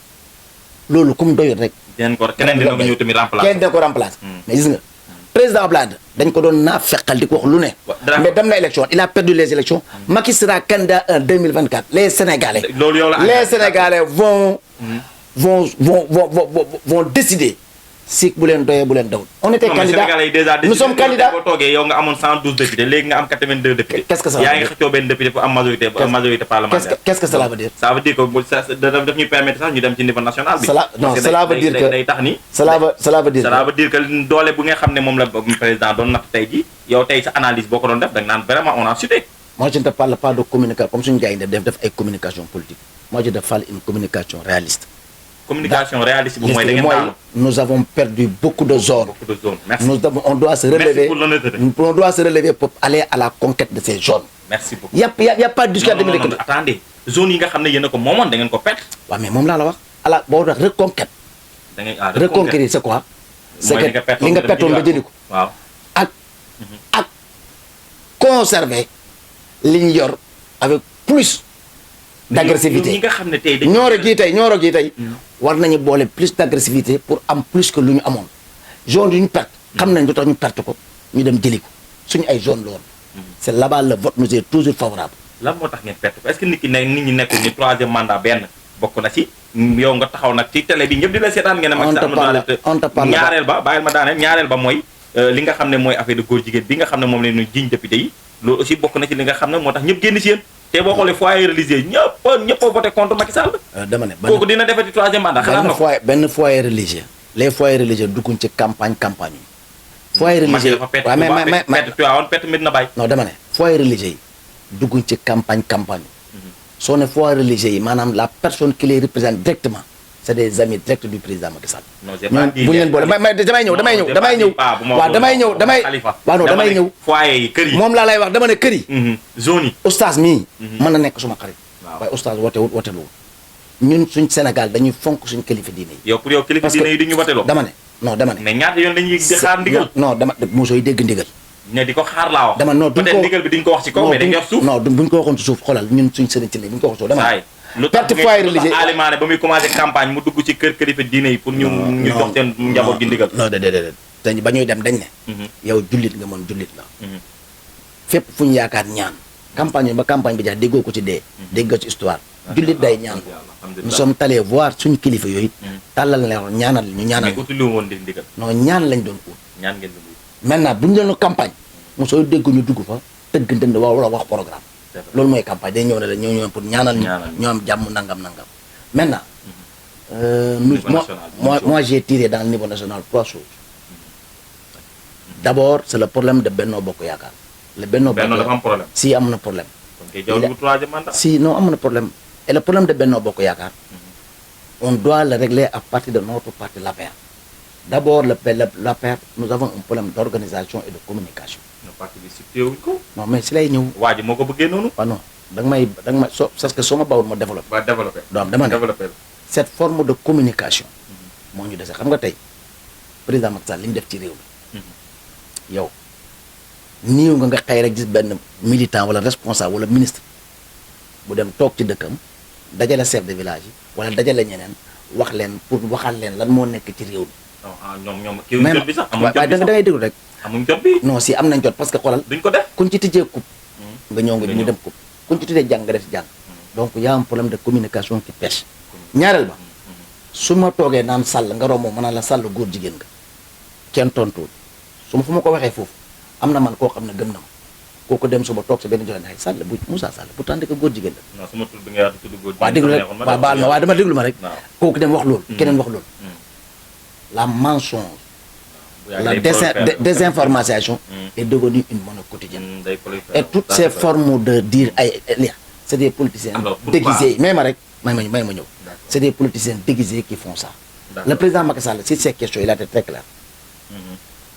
loolu comme doyul rek keneen dina ko ñëw tamit remplacer kenn dina ko remplacer mais gis nga président Abdoulaye dañ ko doon naa fekkal di ko wax lu ne mais dem na élection il a perdu les élections Macky sera candidat en 2024 les Sénégalais vont décider si bu leen doyee bu leen dawul on était candidat nous sommes candidats boo toogee yow nga amoon 112 députés léegi nga am 82 députés qu'est-ce que ça yaa ngi xëccoo benn député pour am majorité parlementaire qu'est-ce que cela veut dire ça veut dire que daf ñuy permettre sax ñu dem ci niveau national bi cela veut dire que day tax ni cela veut dire que doole bu nga xam ne moom la président doon natt tey ji yow tey sa analyse boo ko doon def da nga naan vraiment on a chuté moi je ne te parle pas de communication comme suñu gars yi def ay communication politique moi je te parle une communication réaliste communication réaliste bu mooy da ngeen daanu nous avons perdu beaucoup de zones. Merci. On doit se relever. On doit se relever pour aller à la conquête de ces zones. Merci beaucoup. Il y a pas de discussion. Non, attendez. Zone yi nga xam ne yéen a ko moomoon da ngeen ko perte. waaw mais moom laa la wax ala boo wax reconquête. da ngay reconquérir c'est quoi. c'est que li nga pertoon nga jëli ko. waaw ak conserver li ñu yor avec plus d'agressivité. ñi nga xam ne tey ñooro gii tey war nañu boole plus d'agressivité pour am plus que lu ñu amoon zone yu ñu perte xam nañ lu tax ñu perte ko ñu dem jëli ko suñu ay zone la woon c'est là-bas le vote nous est toujours favorable. lan moo tax ngeen perte ko est-ce que nit ñi nekkul ni 3e mandat benn bokk na ci yow nga taxaw nag ci télé bi ñëpp di la seetaan ngeen on te parle ñaareel ba bàyyil ma daaneel ñaareel ba mooy li nga xam ne mooy affaire de góor jigéen bi nga xam ne moom la ñu jiñ député yi loolu aussi bokk na ci li nga xam ne moo tax ñëpp génn ci yéen te boo xoolee foyer religieux ñëpp a voté contre Macky Sall. dama ne kooku dina defati 3e mandat xalaat na ko benn foyer religieux les foyers religieux dugguñ ci campagne yi. foyer religieux waaw mais perte Medina Baye. non dama ne foyer religieux yi dugguñ ci campagne yi. soo ne foyer religieux yi maanaam la personne qui les représente directement c'est des amis directs du président Macky Sall. non j'ai pas dit bu ñu leen boole mais damay ñëw. foyer yi kër yi moom laa lay wax dama ne kër yi. zone yi. oustaz mii. mën na nekk suma xarit. waaye oustaz woteeloo ñun suñ Sénégal dañuy fonk suñ kilifa diine yi. yow pour yow kilifa diine yi du ñu woteeloo. dama ne. mais ñaata yoon dañuy xaar ndigal. non mosooy dégg ndigal. ne di ko xaar laa wax. dama non duñ ko peut-être ndigal bi duñ ko wax ci kaw mais dañ wax suuf. non buñ ko waxoon ci suuf xoolal ñun suñ sëriñ ci buñ ko wax suuf dama ne. lu tax Alimane ba muy commencé campagne mu dugg ci kër kilifa diine yi pour ñu jox seen njaboot gi ndigal. non déedéet ba ñuy dem dañ ne. yow jullit nga mën jullit la. fépp fu ñu yaakaar ñaan campagne yi ba campagne bi jeex déggoo ko ci dee déggoo ci histoire jullit day ñaan nous sommes allés voir suñu kilifa yooyu tàllal leen ñaanal ñu ñaanal mais utili woon ndigal non ñaan lañ doon ut ñaan ngeen doon maintenant bu ñu doon campagne mosoo dégg ñu dugg fa tëgg ndënd wala wax programme loolu mooy campagne day ñëw ne la ñëw pour ñaanal ñu am jàmm nangam maintenant moi j'ai tiré dans le niveau national 3 choses d'abord c'est le problème de Benno Bokk Yaakaar le Benno dafa am problème si am na problème kon kay jaww ji troisième mandat si non am na problème et le problème de Benno Bokk Yaakaar on doit le régler à partir de notre parti l'APR d'abord l'APR nous avons un problème d'organisation et de communication no parti bi situé wuñ ko non mais si lay ñëw waa ji moo ko bëggee noonu non da nga may parce que soo ma bawul ma développé ba développé donc dama ne développé cette forme de communication moo ñu dese xam nga tey président Macky Sall li ñu def ci réew mi yow niiw nga xëy rek gis benn militant wala responsable wala ministre bu dem toog ci dëkkam dajale chef de village yi wala dajale ñeneen wax leen pour waxal leen lan moo nekk ci réew mi ñoom kii jot bi sax amuñ jot waaye da ngay déglu rek amuñ jot bi non si am nañ jot parce que xoolal duñ ko def kuñ ci tijjee coupe nga ñëw nga ñu dem coupe kuñ ci tijjee jàng nga def jàng donc y a un problème de communication qui pêche ñaareel ba su ma toogee naan sàll nga romb ma naan la sàll góor jigéen nga kenn tontuwul su ma fu ma ko waxee foofu am na man koo xam ne gëm na ma kooku dem suba toog sa benn joxe ay sàll bu Moussa Sall bu tànn ko góor jigéen la. non sama tur bi nga tudd góor jigéen waa déglu rek waa baal ma waa dama déglu ma rek. kooku dem wax loolu. keneen wax loolu. la mensonge. la désinformation est devenue une monnaie quotidienne. Et toutes ces formes de dire ay c'est des politiciens déguisés may ma rek may ma ñëw. C'est des politiciens déguisés qui font ça. Le président Macky Sall si ces questions il a été très clair.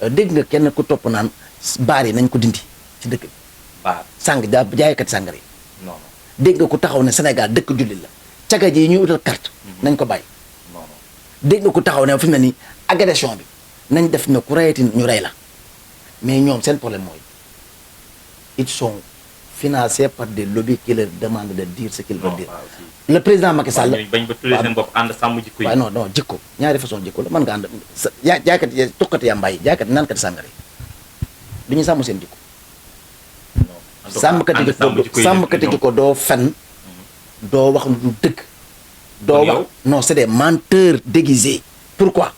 dégg nga kenn ku topp naan baar yi nañ ko dindi ci dëkk bi. baar jaaykat sàngara yi. non dégg nga ku taxaw ne Sénégal dëkk jullit la. caga ji yi ñuy utal carte. nañ ko bàyyi. dégg nga ku taxaw ne fi mu ne nii agression bi nañ def ne ku rayati ñu rey la mais ñoom seen problème mooy ils sont financés par des lobbies qui leur demandent de dire ce qu'ils veulent dire. Le président Macky Sall bañ ba tuddee seen bopp ànd sàmm jikko yi. waaw non jikko ñaari façon jikko la mën nga ànd jaaykat yi tukkati yaa mbay jaaykat naankati sàngara yi du ñu sàmm seen jikko. sàmmkati jikko doo fen doo wax lu dëgg. doo wax non c'est des menteurs déguisés. pourquoi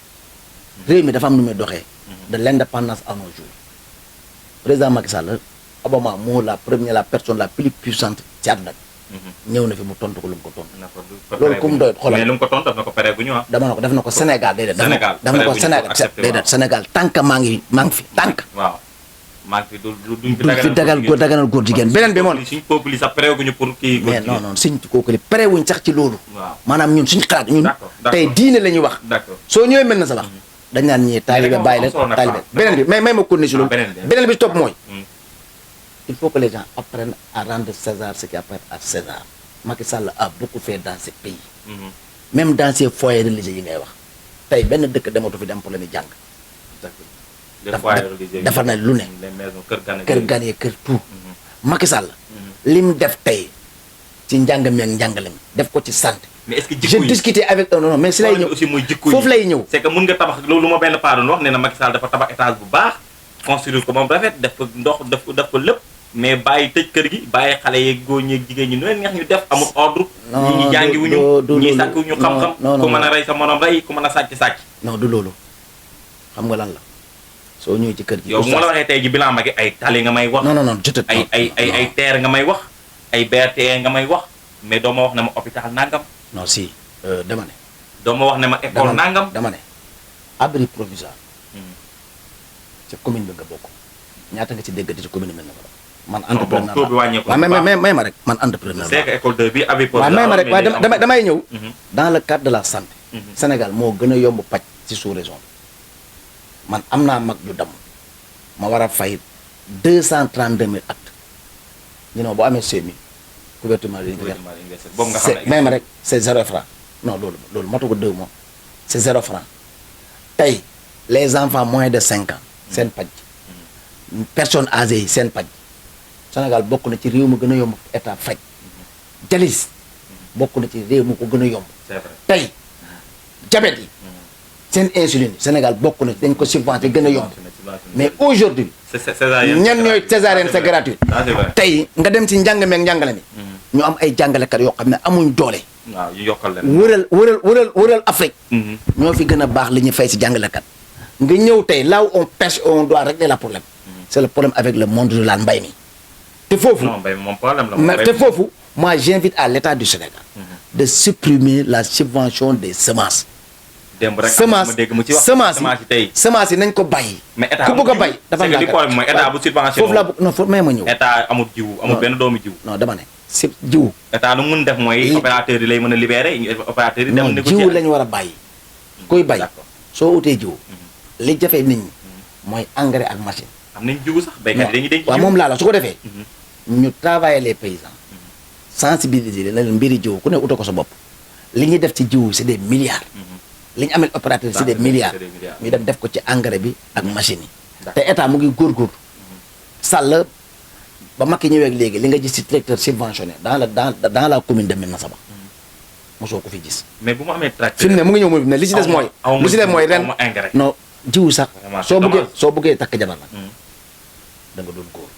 réew mi dafa am nu muy doxee. de l'indépendance à nos jours président Macky Sall Obama moo la personne la plus puissante ci àdduna bi. ñëw na fi mu tontu ko lu mu ko tontu. loolu comme doy xoolal mais lu mu ko tontu daf na ko pare bu ñu dama na ko def na ko Sénégal déedéet. def na ko Sénégal déedéet Sénégal tant que maa ngi fi tant. waaw maa ngi fi duñ fi daganal góor jigéen beneen bi moom. suñ peuple yi sax pare wuñu pour kii. mais non suñ kooku li pare wuñ sax ci loolu. waaw maanaam ñun suñ xalaat ñun. tey diine la ñuy wax. d'accord soo ñëwee mel na sa wax. dañ naan ñii taalibe bàyyi leen taalibe beneen bi may ma continuer si loolu. beneen bi ci topp mooy. il faut que les gens apprennent à rendre César ce qui appartient à César. Macky Sall a beaucoup fait dans ces pays. Même dans ces foyers religieux yi ngay wax. tey benn dëkk dematu fi dem problème yi jàng. defar na lu ne. kër gan yi kër tout. Macky Sall. li mu def tey ci njàng mi ak njàngale mi def ko ci santé. mais est-ce que jikko yi j'ai discuté avec non mais si lay ñëw aussi muy jikko yi foofu lay ñëw. c'est que mun nga tabax loolu ma benn paa doon wax nee na Macky Sall dafa tabax étage bu baax construire ko moom rafet def ko ndox def ko lépp mais bàyyi tëj kër gi bàyyi xale yeeg góor ñeeg jigéen ñi nu leen neex ñu def amul ordre. ñi ñi jàngi wuñu ñi sàkk wuñu xam-xam. ku mën a rey sa morom rey ku mën a sàcc. non du loolu xam nga lan la soo ñëwee ci kër gi. yow bu ma la waxee tey ji bilan Macky ay tali nga may wax. non jotut ay terre nga may wax ay BRT nga may wax mais doo ma wax ne ma hôpital nangam. non si dama ne. doo ma wax ne ma école nangam. dama ne abri provisoire. ca commune bi nga bokk ñaata nga ci déggati ci commune bi nga bokk. man entrepreneur taux bi wàññeeku may ma rek man entrepreneur c'est que école 2 bi abri provisoire. waaw may ma rek waaye damay ñëw. dans le cadre de la santé. Sénégal moo gën a yomb paj ci sous-région bi man am naa mag ju damm ma war a fay 232 000 actes ñu ne boo amee CMU couverture maladie universelle boobu nga xam ne may ma rek c'est 0 franc non loolu matu ko 2 mois c'est 0 franc tey les enfants moins de 5 ans seen paj personnes âgées yi seen paj Sénégal bokk na ci réew mu gën a yomb état faj jalis bokk na ci réew mu ko gën a yomb tey jabet yi seen insuline Sénégal bokk na dañ ko subventionné gën a yomb mais aujourd'hui ñan ñooy césarienne c'est gratuit tey nga dem ci njàng meeg njàngale mi ñu am ay jàngalekat yoo xam ne amuñ doole waaw ñu yokkal leen wëral Afrique ñoo fi gën a baax li ñu fay ci jàngalekat nga ñëw tey là où on pêche on doit régler le problème c'est le problème avec le monde rural mbay mi te foofu te foofu moi j'invite à l'État du Sénégal de supprimer la subvention des semences semence yi nañ ko bàyyi ku bëgg a bay dafa foofu la non foofu may ma ñëw état amul jiwu amul benn doomu jiwu non dama ne si jiwu état lu mun def mooy opérateur yi lay mën a libérer opérateur yi dem négocier jiwu lañu war a bàyyi kuy bay soo utee jiwu li jafe nit ñi mooy engrais ak machine am nañ jiwu sax baykat yi dañuy denc waaw moom laa la su ko defee ñu travailler les paysans sensibiliser leen mbiri jiwu ku ne uta ko sa bopp li ñuy def ci jiwu c'est des milliards li ñu amel opérateur c'est des milliards ñu dem def ko ci engrais bi ak machine yi te état mu ngi góorgóorlu sàll ba Macky ñëwee léegi li nga gis ci tracteur subventionné dans la commune de Médina Sabakh mosoo ko fi gis mais bu mu amee tracteur fi mu ne mu ngi ñëw ne li ci des mooy ren non jiwu sax soo bëggee takk jabar nag da nga doon góor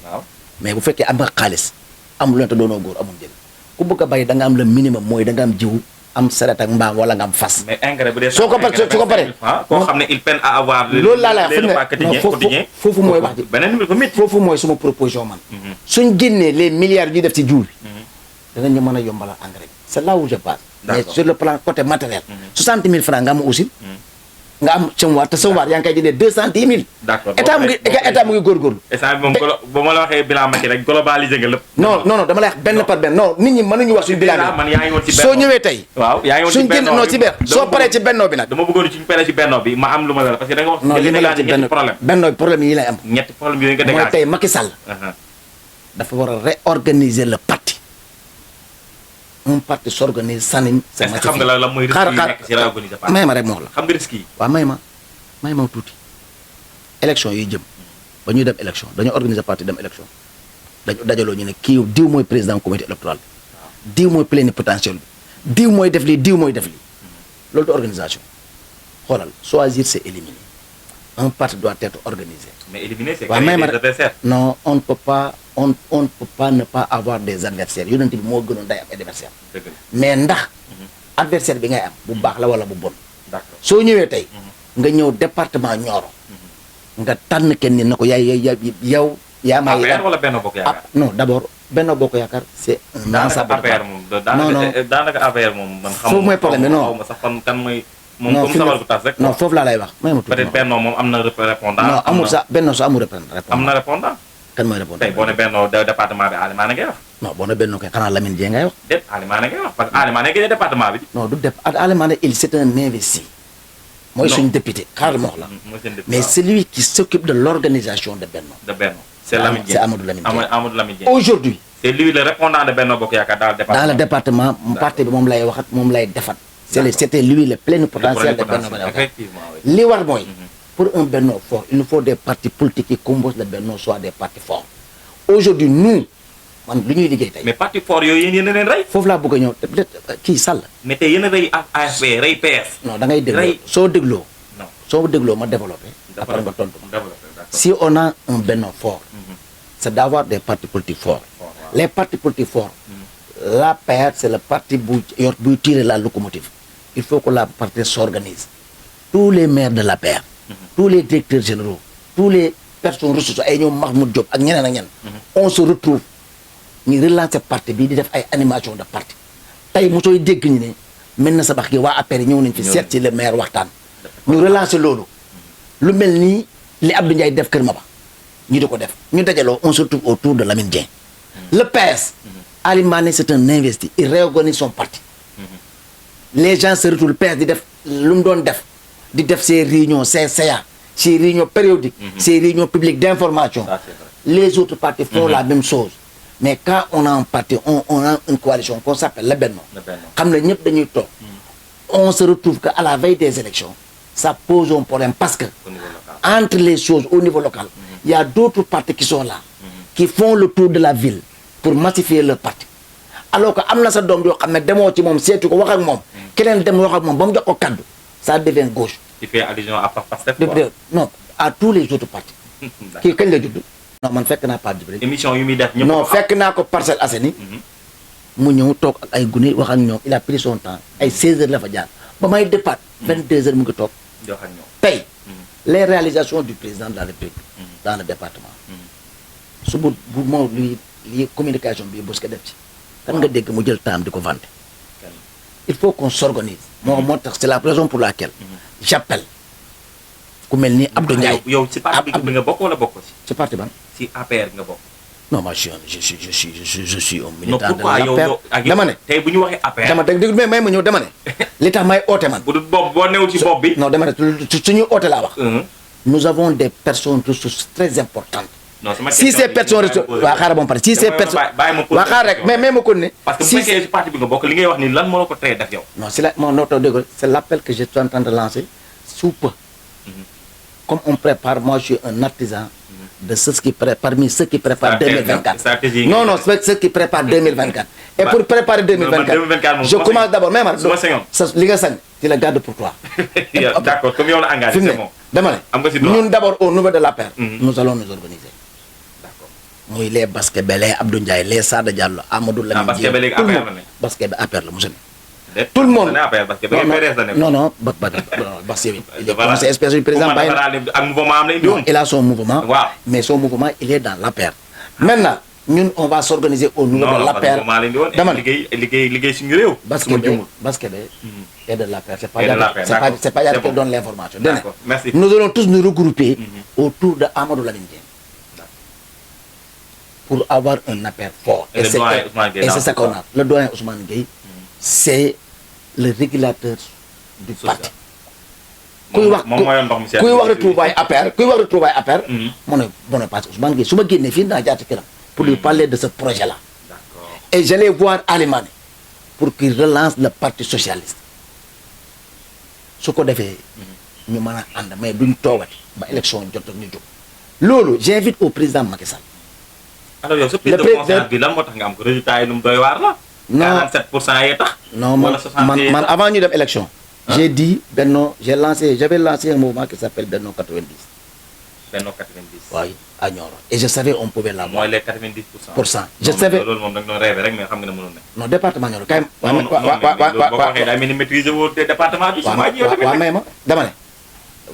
waaw mais bu fekkee am nga xaalis amul leen te doonoo góor amul njëriñ ku bëgg a bay da nga am le minimum mooy da nga am jiwu am saret ak mbaam wala nga am fas. mais engrais bu dee soo ko paree koo xam ne il peine à avoir. loolu laa lay wax foofu mooy wax ji beneen bi ko métti foofu mooy suma proposition man. suñ génnee les milliards yu def ci jiw bi. danañu mën a yombalal engrais bi. c'est là où je passe. mais sur le plan côté matériel. 60 000 francs nga am aussi. nga am semoir te semoir yaa ngi koy jëndee 210 000. d'accord état mu ngi góorgóorlu. instant bi moom ba ma la waxee bilan Macky rek globalisé nga lépp. non dama lay wax benn par benn non nit ñi mënuñu wax suñu bilan bi. man yaa ngi woon ci benno soo ñëwee tey. waaw yaa ngi woon ci benno non ci benn soo paree ci benno bi nag. dama bëggoon ci paree ci benno bi ma am lu ma la parce que da nga wax. non li ma la ci benno problème yi lay am. ñetti problème yooyu nga dégagé mooy tey Macky Sall. dafa war a réorganiser le parti. un parti s'organise saniñ. est-ce que xam nga la mooy risque yi nekk ci réorganiser parti. may ma rek ma wax la. xam nga risque yi. waaw may ma tuuti. élection yi jëm ba ñuy dem élection dañoo organiser parti dem élection dañu dajaloo ñu ne kii diw mooy président comité électoral bi diw mooy plénipotentiaire bi diw mooy def lii diw mooy def lii loolu de organisation xoolal choisir c'est éliminer un parti doit être organisé. mais éliminer c'est créer des adversaires. non on ne peut pas ne pas avoir des adversaires yonent bi moo gënoon day am adversaire mais ndax adversaire bi ngay am bu baax la wala bu bon. d'accord soo ñëwee tey nga ñëw département Nioro nga tànn kenn ni na ko yow yaa may APR wala Benno Bokk Yaakaar non d'abord Benno Bokk Yaakaar c'est un ensemble daanaka APR moom man foofu mooy problème bi non xaw ma sax kan mooy moom comme sabar bu tas rek non foofu laa lay wax may ma tuuti peut-être Benno moom am na répondant non amul sax Benno sax amul répondant am na répondant kan mooy répondant tey boo ne Benno département bi Alimane ngay wax non boo ne Benno kay xanaa Lamine Dieng ngay wax déet Alimane ngay wax parce que Alimane ngay département bi non du Alimane il c'est un investi mooy suñu député xaaral ma wax la mais c'est lui qui s'occupe de l'organisation de Benno c'est Lamine Dieng c'est Amadou Lamine Dieng aujourd'hui c'est lui le répondant de Benno Bokk Yaakaar dans le département parti bi moom lay waxat moom lay defat c'était lui le plénipotentiaire de Benno Bokk Yaakaar li war mooy pour un Benno fort il nous faut des partis politiques qui composent le Benno soit des partis forts aujourd'hui nous man lu ñuy liggéey tey mais parti fort yooyu yéen a leen rey foofu laa bëgg a ñëw peut-être kii Sall mais tey yéen a rey AFP rey PS non da ngay dégloo soo dégloo ma développé après nga tontu ma si on a un Benno fort c'est d'avoir des partis politiques forts les partis politiques forts l'APR c'est le parti buy tirer la locomotive il faut que la parti s'organise tous les maires de l'APR tous les directeurs généraux tous les personnes ressources ay ñoom Mahmoud Diop ak ñeneen ak ñeneen on se retrouve ñu relancer parti bii di def ay animation de parti tey mu sooy dégg ñu ne Médina Sabakh gi waa APR ñëw nañ fi seet ci le maire waxtaan ñu relancer loolu lu mel nii li Abdou Ndiaye def Kër Maba ñu di ko def ñu dajaloo on se retrouve autour de Lamine Dieng le PS Ali Mané c'est un investi il réorganise son parti les gens se retrouvent le PS di def lu mu doon def di def ses réunions ses CA ses réunions périodiques ses réunions publiques d'information les autres partis font la même chose mais quand on a un parti on a une coalition qu'on s'appelle le Benno xam ne ñëpp dañuy toog on se retrouve que à la veille des élections ça pose un problème parce que entre les choses au niveau local il y a d'autres partis qui sont là qui font le tour de la ville pour massifier leur parti alors que am na sa doom yoo xam ne demoo ci moom seetu ko wax ak moom keneen dem wax ak moom ba mu jox ko kaddu ça devient gauche. Tu fais allusion à Pastef. Non, à tous les autres partis. kii kañ la judd. non man fekk naa Pape Djibril. émission yu muy def ñëpp. non fekk naa ko Parcelles Assainies. mu ñëw toog ak ay gune wax ak ñoom il a pris son temps ay 16 heures la fa jaar ba may départ 22 heures mu ngi toog. jox ak ñoom tey les réalisations du président de la République dans le département. su bu moo li communication bi bës ko def ci. kan nga dégg mu jël temps di ko vanter. il faut qu'on s'organise. moo tax c'est la raison pour laquelle. j'appelle ku mel ni Abdou Ndiaye. yow ci parti bi nga bokk wala bokk ci. ci parti ban. ci APR nga bokk. non moi je suis un militant de pourquoi l'APR. dama ne tey bu ñu waxee APR. dama dégg mais may ma ñëw dama ne. li tax may oote man. bu dul bopp boo newul ci bopp bi. non dama ne suñu oote laa wax. nous avons des personnes ressources très importantes. non si ces personnes ressources waa xaaral ba mu pare si ces personnes. waa xaar rek mais ma ko ne. parce que bu fekkee ci parti bi nga bokk li ngay wax ni lan moo la ko tere def yow. non c'est la mon noto dégg c'est l'appel que je suis en train de lancer sous peu. Comme on prépare, moi je suis un artisan de ceux qui préparent, parmi ceux qui préparent 2024. Non, non, ceux qui préparent 2024. Et pour préparer 2024, je commence d'abord, même tu le gardes pour toi. D'accord, comme on l'a engagé, c'est bon. Nous d'abord, au niveau de la paire, nous allons nous organiser. D'accord. Les basketball, les Abdou Ndiaye, les Sada Diallo, Amadou Lamine Dieng, tout le monde. Basketball, APR, le monsieur. Tout le monde. Non, non, il est conseiller spécial du président Baye. Non, il a son mouvement, mais son mouvement, il est dans l'APR. Maintenant, nous, on va s'organiser au niveau de l'APR. Basketball est de l'APR. C'est pas Yad qui donne l'information. Nous allons tous nous regrouper autour de Amadou Lamine Dieng pour avoir un APR fort. Et c'est ça qu'on a. Le doyen Ousmane Gueye, c'est le régulateur du parti. Kuy wax retrouvaille APR, kuy wax retrouvaille APR, mon parti Ousmane Gueye, suma génné fi na jaati këram pour lui parler de ce projet-là. D'accord. Et j'allais voir Alimane pour qu'il relance le parti socialiste. Su ko défé ñu mëna and mais duñ toogati ba élection jot ñu jóg. Lolu j'invite au président Macky Sall. Alors yow ce prise de conscience bi lan motax nga am ko résultat yi num doy war la. Non, 47% yi tax. Non, man, avant ñu dem élection, j'ai dit j'avais lancé un mouvement qui s'appelle Benno 90. Benno 90. Oui, à Nioro. Et je savais on pouvait l'avoir. Moi les 90%. Je savais. Non, département Nioro.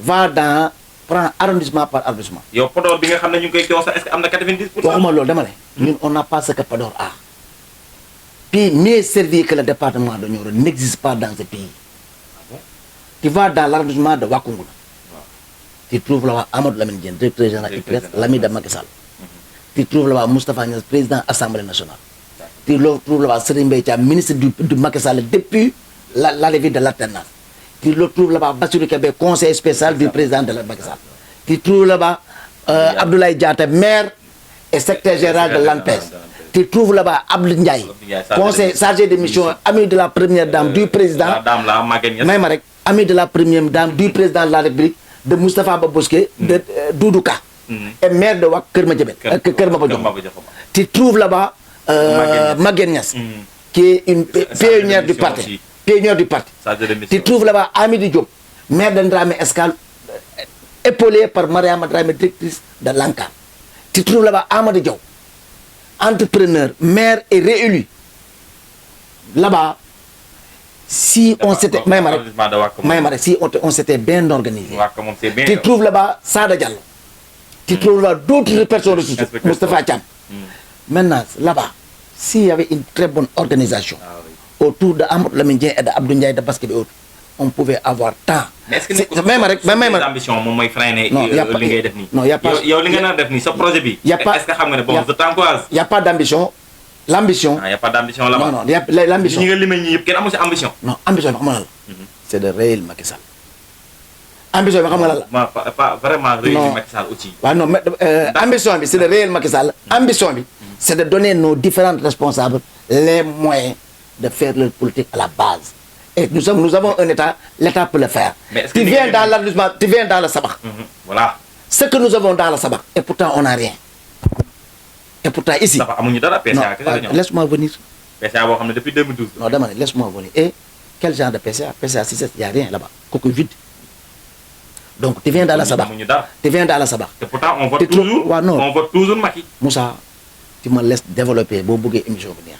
Va dans prends arrondissement par arrondissement. Yo Podor bi nga xamné ñu koy est-ce que amna 90%? Waxuma lool dama né ñun on n'a pas ce que Podor a. Puis mieux servi que le département de Nioro n'existe pas dans ce pays. Tu vas dans l'arrondissement de Wakungula. Tu trouves là-bas Amadou Lamine Dieng, directeur général IPRES, l'ami de Macky Sall. Tu trouves là-bas Moustapha Niasse, président de l'Assemblée nationale. Tu trouves là-bas Serigne Mbaye Thiam, ministre de Macky Sall depuis l'arrivée de l'alternance. Tu le trouves là-bas Bassirou Kébé, conseiller spécial du président de Macky Sall. Tu trouves là-bas Abdoulaye Diatta, maire et secrétaire général de l'ANPES. Tu trouves là-bas Abdou Ndiaye, conseiller chargé de mission, ami de la première dame du président. Ami de la première dame du président de la République, de Moustapha Babouské, de Doudouka, et maire de Kermadjabet. Tu trouves là-bas Maguette Niasse, qui est une pionnière du parti. Tu trouves là-bas Amidi Diop, maire d'Andramé Escale, épaulé par Mariama Dramé, directrice de l'ANCA. Tu trouves là-bas Amadou Diop, entrepreneur, maire et réélu. Là-bas, si on s'était on s'était bien organisé, tu trouves là-bas Sada Diallo, tu trouves là d'autres personnes ressources, Moustapha Thiam. Maintenant, là-bas, s'il y avait une très bonne organisation autour de Amadou Lamine Dieng et d'Abdou Ndiaye de basket et autres, on pouvait avoir temps. Mais est-ce que l'ambition moy freiner li ngay def ni? Non, il y a pas. Yow li nga na def ni ce projet bi. Est-ce que xam nga ne bon je t'encourage. Il y a pas d'ambition. L'ambition. Il y a pas d'ambition là-bas. Non, il y a l'ambition. Ñi nga limé ñi yépp kenn amu ci ambition. Non, ambition xam nga la. C'est de réel Macky Sall. Ambition xam nga la. Pas vraiment réel Macky Sall aussi. Non, mais ambition bi c'est de réel Macky Sall. Ambition bi c'est de donner nos différents responsables les moyens de faire leur politique à la base. Et nous avons un État, l'État peut le faire. Tu viens dans l'arrondissement, tu viens dans le Sabakh. Voilà. Ce que nous avons dans le Sabakh, et pourtant on n'a rien. Et pourtant ici. Non, laisse-moi venir. PCA depuis 2012. Non, laisse-moi venir. Et quel genre de PCA? PCA 6, il n'y a rien là-bas. Coquille vide. Donc, tu viens dans la Sabah. Tu viens dans la Sabah. Et pourtant, on vote toujours. Ouais, non. On vote toujours Macky. Moussa, tu me laisses développer. Bon, bouger émission venir.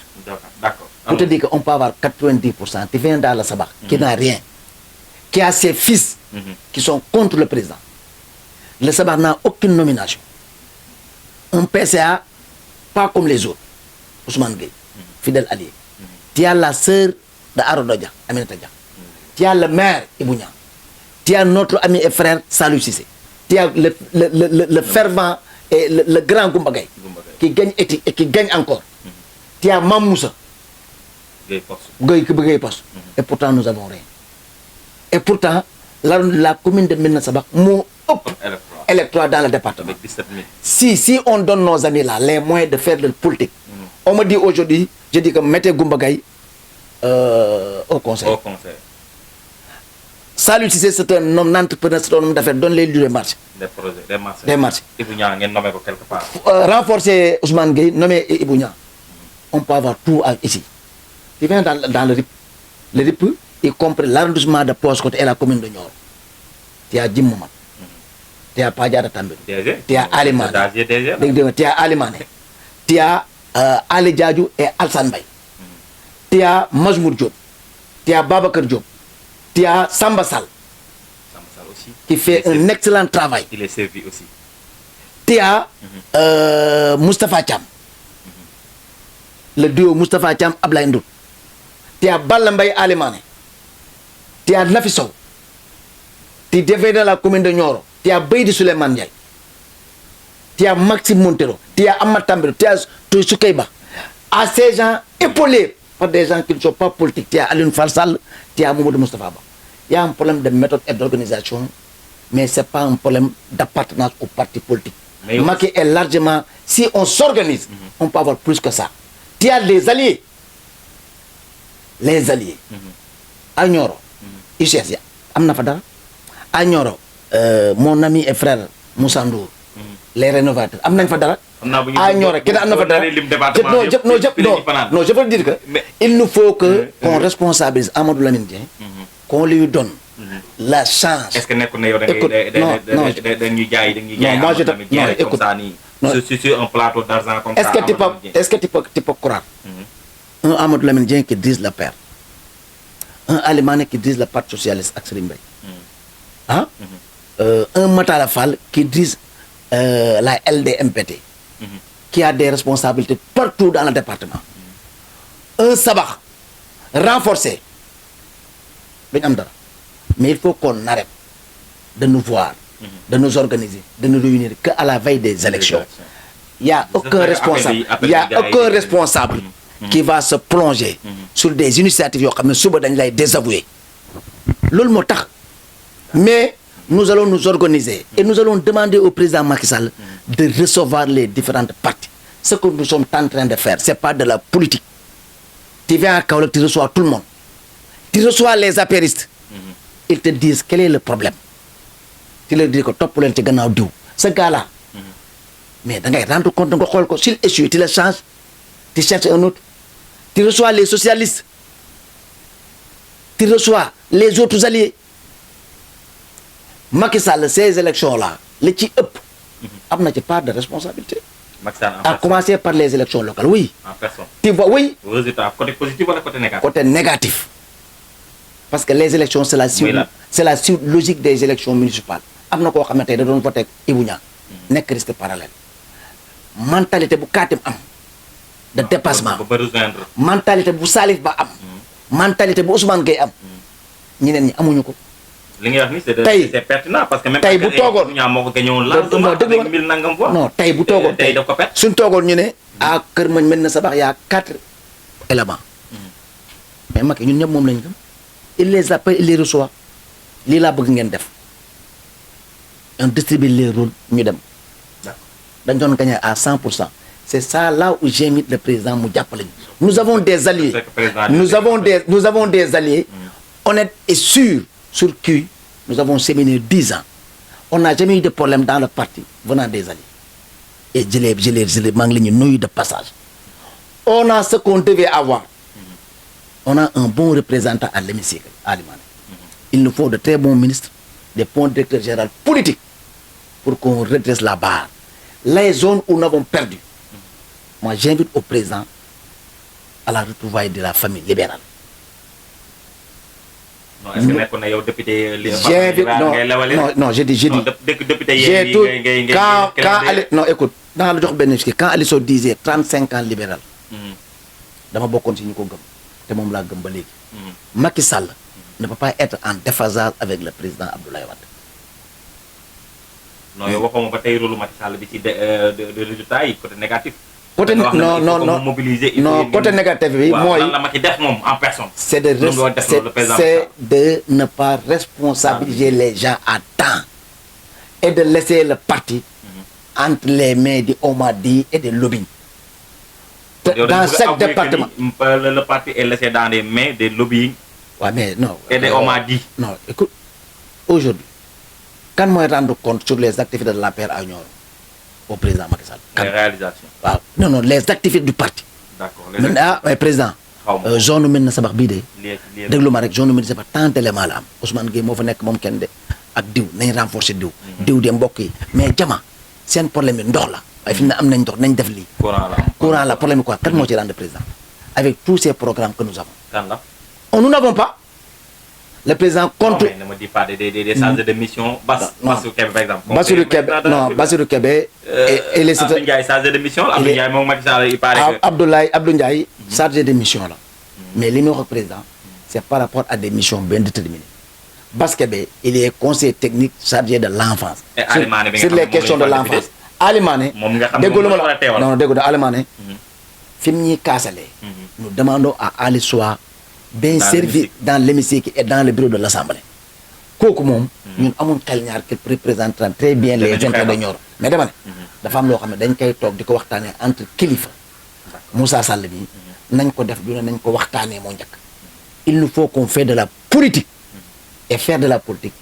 D'accord. Pour te dire qu'on peut avoir 90%. Tu viens dans la Sabah, qui n'a rien, qui a ses fils qui sont contre le président. Le Sabah n'a aucune nomination. Un PCA, pas comme les autres. Ousmane Gueye, fidèle allié. Tu as la sœur de Arododia, Aminata Dia. Tu as le maire Ibounia. Tu as notre ami et frère Salou Cissé. Tu as le fervent et le grand Goumbagay qui gagne et qui gagne encore. Tu as Mamoussa. Gueye Poste. Et pourtant, nous avons rien. Et pourtant, la commune de Médina Sabakh m'a électorat dans le département. Si on donne nos amis là les moyens de faire de politique, on me dit aujourd'hui, je dis que mettez Goumbagay au conseil. Salou Cissé, c'est un homme d'entrepreneur, c'est un homme d'affaires, donne les lieux de marché. Des marchés. Quelque part. Renforcer Ousmane Gueye, nommer Ibounia. On peut avoir tout ici. Tu viens dans le RIP. Le RIP, y compris l'arrondissement de Paoskoto et la commune de Nioro. Tu as Jim Moumad. Tu as Padjara També. Tu as Alimane. Tu as Alimane. Tu as Ali Diadjou et Alsan Bay. Tu as Majmour Diop. Tu as Babakar Diop. Tu as Samba Sall. Aussi. Qui fait un excellent travail. Il est servi aussi. Tu as Moustapha Cham. Le duo Moustapha Cham Ablaye Ndour. Tu as Balambay Alimane. Tu as Nafiso. Tu es dans la commune de Nioro. Tu as Beidi Suleiman Ndiaye. Tu as Maxime Montero. Tu as Amad Tambero. Tu as Soukeiba. À ces gens épaulés par des gens qui ne sont pas politiques. Tu as Alioune Farsal. Tu as Mamadou Moustapha Ba. Il y a un problème de méthode et d'organisation, mais ce n'est pas un problème d'appartenance au parti politique. Macky est largement... Si on s'organise, on peut avoir plus que ça. Tu as les alliés. Les alliés. À Nioro, ICS, Amna Fadara. À Nioro, mon ami et frère Moussa Ndour, les rénovateurs. Amna Fadara. À Nioro, non, je veux dire que il nous faut qu'on responsabilise Amadou Lamine Dieng, qu'on lui donne la chance. Est-ce que sur un plateau d'argent comme ça? Est-ce que tu peux croire un Amadou Lamine Dieng qui dirige la paire, un Alimane qui dirige le Parti Socialiste Aksrim Bay, un Matala Fall qui dirige la LDMPT, qui a des responsabilités partout dans le département, un Sabakh renforcé. Mais il faut qu'on arrête de nous voir, de nous organiser, de nous réunir qu'à la veille des élections. Il n'y a aucun responsable, qui va se plonger sur des initiatives qui sont désavouées. Mais nous allons nous organiser et nous allons demander au président Macky Sall de recevoir les différentes parties. Ce que nous sommes en train de faire, ce n'est pas de la politique. Tu viens à Kaolack, tu reçois tout le monde. Tu reçois les apéristes. Ils te disent quel est le problème. Tu leur dis que top pour le ce gars-là. Mais tu te rends compte que s'il échoue, tu le changes. Tu cherches un autre. Tu reçois les socialistes. Tu reçois les autres alliés. Macky Sall, ces élections-là, les qui up, n'a pas de responsabilité. À commencer par les élections locales, oui. En personne. Tu vois, oui. Résultat, côté positif ou côté négatif? Côté négatif. Parce que les élections, c'est la suite logique des élections municipales. Amna ko xamante da doon voter Ibounia nek risque parallèle. Mentalité bu Katim am de dépassement. Mentalité bu Salif Ba am. Mentalité bu Ousmane Gueye am. ñeneen ñi amuñu ko. Li nga wax ni c'est pertinent parce que même tay bu togon ñaa moko gagnon largement avec 1000 nangam voix. Non, tay bu togon tay daf ko pet. Suñ togon ñu né à Kër Mañ mel na Sabax ya 4 éléments. Mais Macky ñun ñep mom lañu gëm. Il les appelle, il les reçoit. Li la bëgg ngeen def. On distribue les rôles, nous devons gagner à 100%. C'est ça là où j'ai mis le président Moudiapalin. Nous avons des alliés. Nous avons des alliés honnêtes et sûrs sur qui nous avons séminé 10 ans. On n'a jamais eu de problème dans le parti venant des alliés. Et je les manque de passage. On a ce qu'on devait avoir. on a un bon représentant à l'hémicycle, Ali Mané. Il nous faut de très bons ministres, des bons directeurs généraux politiques pour qu'on redresse la barre. Les zones où nous avons perdu, moi j'invite au président à la retrouvaille de la famille libérale. non est-ce que nekkoon na yow député. non j'ai dit. député j'ai tout non écoute dans le jox benn quand Aliou Sow disait 35 ans libéral. dama bokkoon ci ñu ko gëm te moom laa gëm ba léegi. Macky Sall ne peut pas être en déphasage avec le président Abdoulaye Wade. non yow waxoo ma ba tey rôle Macky Sall bi ci de résultat yi côté négatif. côté non mobiliser côté négatif bi mooy lan la Macky def moom en personne. c'est de ne pas responsabiliser les gens à temps et de laisser le parti entre les mains du Omadi et des lobbying. Dans chaque département le parti est laissé dans les mains des lobbying. Ouais, mais non. Et des Omadi. Non, écoute, aujourd'hui, quand moi je rends compte sur les activités de l'APR à Nioro, au président Macky Sall. Les réalisations. Waaw non les activités du parti. D'accord. Mais président. zone mel na sabax bii de. déglu ma rek zone mel na sabax tant d'éléments la am Ousmane Gueye moo fa nekk moom kenn de ak diw nañ renforcer diw. diw de mbokk yi mais jama seen problème yi ndox la. waaye fi mu ne am nañ ndox nañ def lii. courant la problème quoi kan moo ci rendre président avec tous ces programmes que nous avons. kan la. nous n'avons pas. Le président compte. Non, mais ne me dis pas des chargés de mission. Bassirou Kébé par exemple. Bassirou Kébé. Et les Abdou Ndiaye chargé de mission. Abdou Ndiaye moom Macky Sall il paraît que. Abdou Ndiaye chargé de mission là. Mais li mu wax président c'est par rapport à des missions bien déterminées. Bass Kébé il est conseiller technique chargé de l'enfance. Sur les questions de l'enfance. Ali Mané. moom nga xam ne moom la teewal non déggu Ali Mané. fi mu ñuy kaasalee. nous demandons à Ali soit bien servi dans l'hémicycle et dans le bureau de l'Assemblée. kooku moom ñun amuñ xel ñaar qui représente très bien les intérêts de Nioro mais dama ne dafa am loo xam ne dañ koy toog di ko waxtaanee entre kilifa Moussa Sall bi nañ ko def du ne nañ ko waxtaanee moo njëkk. il nous faut qu'on fait de la politique et faire de la politique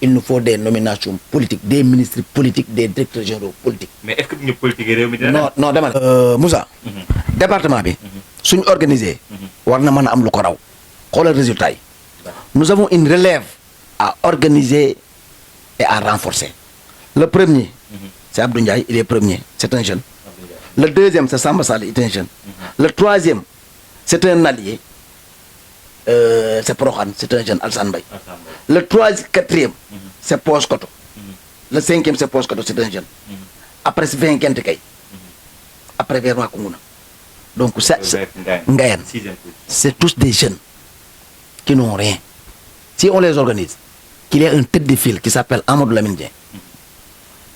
il nous faut des nominations politiques des ministres politiques des directeurs généraux politiques. mais est-ce que ñu politique réew mi non dama ne Moussa département bi suñu organisé war na mën a am lu ko raw xoolal résultat yi. Nous avons une relève à organiser et à renforcer. Le premier, c'est Abdou Ndiaye, il est premier, c'est un jeune. Le deuxième, c'est Samba Sall, il est un jeune. Le troisième, c'est un allié, c'est Prohan, c'est un jeune, Alsan Bay. Le quatrième, c'est Pos Koto. Le cinquième, c'est Pos Koto, c'est un jeune. Après, c'est 20 Kentekay. Après, Verma Kunguna. Donc, c'est tous des jeunes qui n'ont rien. Si on les organise, qu'il y ait un tête de file qui s'appelle Amadou Lamine Dieng,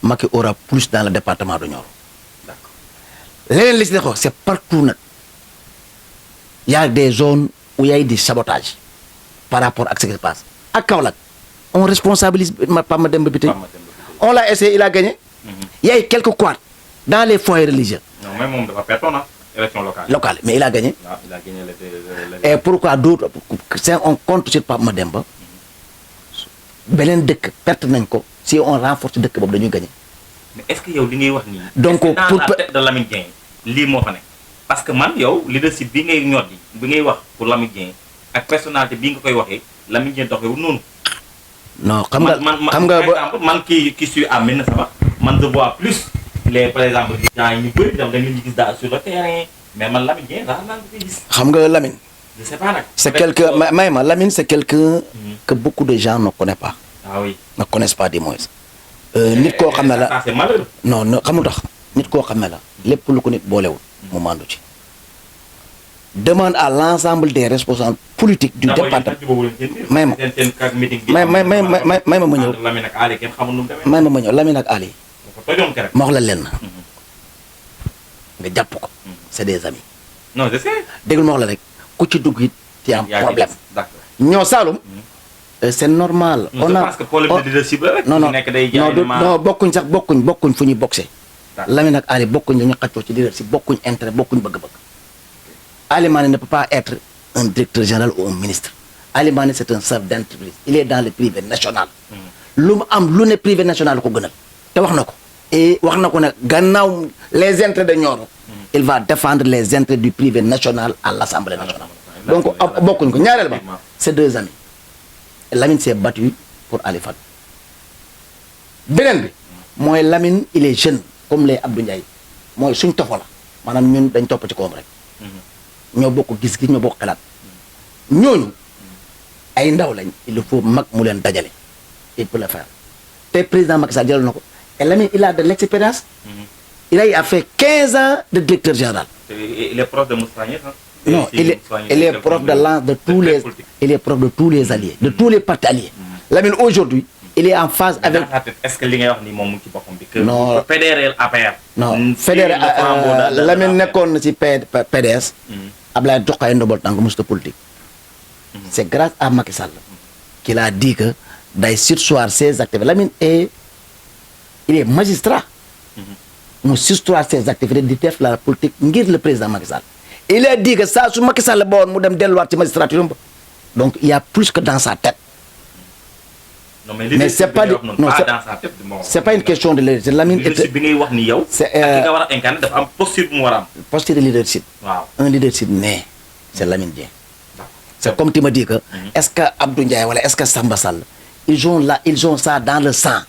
Macky aura plus dans le département de Nioro. D'accord. C'est partout. Il y a des zones où il y a eu des sabotages par rapport à ce qui se passe. À Kaolack, on responsabilise Pama Demba Bitèye. On l'a essayé, il a gagné. Il y a eu quelques quarts dans les foyers religieux. Non, même on ne va pas perdre, élection locale. Mais il a gagné. Non, il a gagné Et pourquoi d'autres, on compte sur Pama Demba, beneen dëkk perte nañ ko si on renforce dëkk boobu dañuy gagner. mais est-ce que yow li ngay wax nii. donc pour la tête de Lamine Dieng lii moo fa nekk parce que man yow leadership bi ngay ñor bi ngay wax pour Lamine Dieng ak personnalité bi nga koy waxee Lamine Dieng doxewul noonu. non xam nga par exemple man qui suis à Médina Sabakh man je vois plus les par exemple gens yi ñu bëri dañ leen gis daal sur le terrain mais man Lamine Dieng daal naa ko koy gis. xam nga Lamine. Je sais pas. C'est quelqu'un, Lamine, c'est quelqu'un que beaucoup de gens ne connaissent pas. Ah oui. Ne connaissent pas du moins. Nit koo xam ne la c'est malheureux. non xamul tax nit koo xam ne la lépp lu ko nit boolewul mu mandu ci. Demande à l'ensemble des responsables politiques du département. may ma ñëw. may ma ñëw Lamine ak Ali. ma wax la lenn. nga jàpp ko. C'est des amis. Non, je sais. déglu ma wax la rek. ku ci dugg it ci am problème ñoo Saloum c'est normal. on a parce que problème de leadership la rek. non bokkuñ sax bokkuñ fu ñuy boxé. Lamine ak Ali bokkuñ dañu xaccoo ci leadership bokkuñ intérêt bokkuñ bëgg-bëgg. Ali Mané ne peut pas être un directeur général ou un ministre. Ali Mané c'est un chef d'entreprise il est dans le privé national. lu mu am lu ne privé national ko gënal te wax na ko. et wax na ko ne gannaaw les intérêts de Nioro. il va défendre les intérêts du privé national à l'Assemblée nationale. donc bokkuñ ko ñaareel ba c'est deux amis Lamine s'est battu pour Ali Fadou beneen bi mooy Lamine il est jeune comme les Abdou Ndiaye mooy suñ topo la maanaam ñun dañ topp ci koom rek ñoo bokk gis-gis ñoo bokk xalaat ñooñu ay ndaw lañ il faut mag mu leen dajale il peut le faire te président Macky Sall jëlal na ko et Lamine il a de l'expérience il a fait 15 ans de directeur général. Il est proche de Moustapha Niasse. Non, il est proche il est proche de tous les alliés, de tous les partis alliés. Lamine aujourd'hui, il est en phase avec. Est-ce que li ngay wax ni moom mu ci boppam bi. Non fédéral APR. Non fédéral Lamine nekkoon na ci PDS. Ablaye jox ko ay ndombol tànk musta politique. C'est grâce à Macky Sall qu'il a dit que day surseoir ses activités. Lamine il est magistrat. Nous surseoir ses activités di def la politique ngir le président Macky Sall. Il a dit que ça su Macky Sall ba woon mu dem delluwaat ci magistrature donc il y a plus que dans sa tête. Non mais c'est pas c'est pas une question de leadership. Lamine leadership bi ngay wax ni yow. c'est ki nga war a incarner dafa am posture bu mu war a am. posture de leadership. waaw un leadership né c'est Lamine Dieng. C'est comme tu me dis que est-ce que Abdou Ndiaye wala est-ce que Samba Sall ils ont ça dans le sang.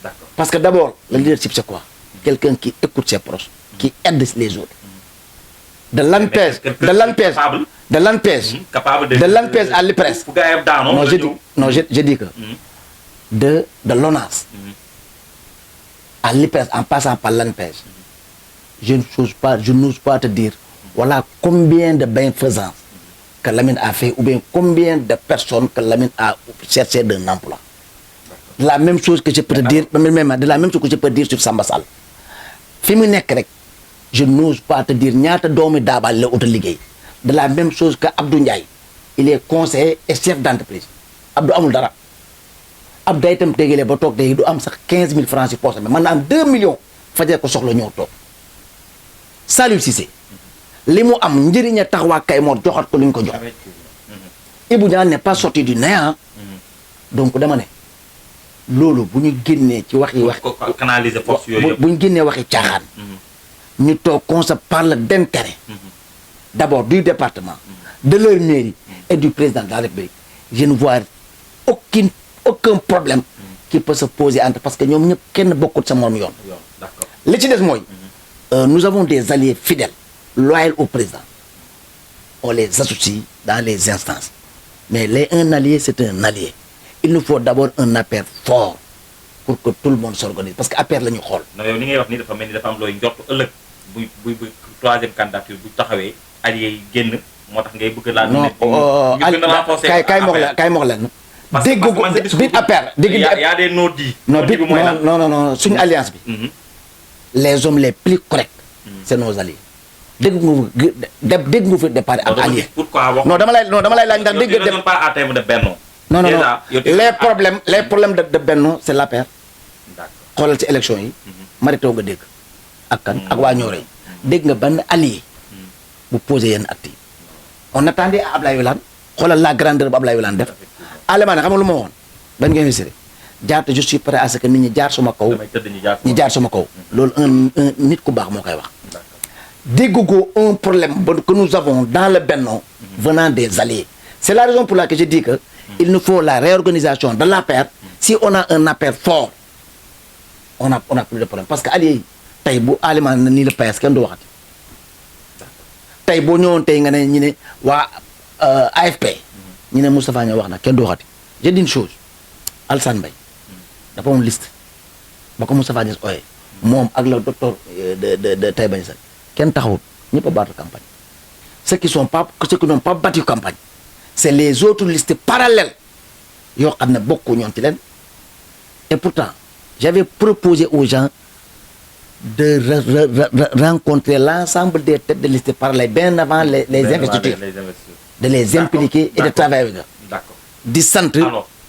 D'accord. Parce que d'abord le leadership c'est quoi? Quelqu'un qui écoute ses proches, qui aide les autres. De l'ANPEJ à l'IPRES. Non, je dis que de l'ONAS à l'IPRES en passant par l'ANPEJ, je n'ose pas te dire voilà combien de bienfaisance que Lamine a fait ou bien combien de personnes que Lamine a cherché d'un emploi. De la même chose que je peux te dire, de la même chose que je peux dire sur Samba Sall. Fi mu nekk rek je n'ose pas te dire ñaata doomi daabal la uta liggéey de la même chose que Abdou Ndiaye il est conseiller et chef d'entreprise Abdou amul dara Abdou day itam tégalee ba toog tey du am sax 15 000 francs ci poche mais mën na am 2 millions fajee ko soxla ñëw toog Saliou Cissé li mu am njëriñ a tax waa Kaymoor joxat ko li ñu ko jox Ibou Niang n'est pas sorti du néant donc dama ne loolu bu ñu génnee ci wax canaliser force yooyu bu ñu génnee waxi caaxaan ñu toog qu'on se parle d'intérêt d'abord du département de leur mairie et du président de la République je ne vois aucun problème qui peut se poser entre parce que ñoom ñëpp kenn bokkut sa moom yoon li ci des mooy nous avons des alliés fidèles loyaux au président on les associe dans les instances mais un allié c'est un allié. Il nous faut d'abord un APR fort pour que tout le monde s'organise parce que APR la ñu xool. non yow ni ngay wax ni dafa mel ni dafa am looy njort ëllëg buy troisième candidature bu taxawee alliés yi génn moo tax ngay bëgg laa. non kaay mox leen. dégg ko biir APR. y a des noms dits. non suñu alliance bi. les hommes les plus corrects. c'est nos alliés. dégg nga fi départ ak alliés. pourquoi wax non dama lay laaj ndax dégg nga pas à terme de Benno. non les problèmes de Benno c'est l'APR. xoolal ci élection yi. Marito nga dégg. ak kan ak waa Nioro yi. dégg nga benn allié. bu posé yenn actes yi. on attendait à Ablaye Wilane xoolal la grandeur bu Ablaye Wilane def. Allemagne xam nga lu ma waxoon. dañ koy investir jaata je suis prêt à ce que nit ñi jaar suma kaw. ñi jaar suma kaw. loolu un nit ku baax moo koy wax. dégg ko un problème que nous avons dans le Benno. venant des alliés. c'est la raison pour laquelle je dis que. il nous faut la réorganisation de l'APR. Si on a un APR fort, on a plus de problème. Parce que alliés yi tey bu Allemagne nii la PS kenn du waxati tey boo ñëwoon tey nga ne ñu ne waa AFP ñu ne Moustapha Niasse wax na kenn du waxati. je dis une chose Alassane Mbaye dafa am liste ba ko Moustapha Niasse ooyee moom ak le docteur de Taïba Niasse kenn taxawut ñëpp a battu campagne ceux qui n'ont pas battu campagne c'est les autres listes parallèles yoo xam ne bokku ñoon ci leen et pourtant j'avais proposé aux gens de rencontrer l'ensemble des têtes de liste parallèles bien avant les investitures de les impliquer et de travailler avec eux. D'accord. di sant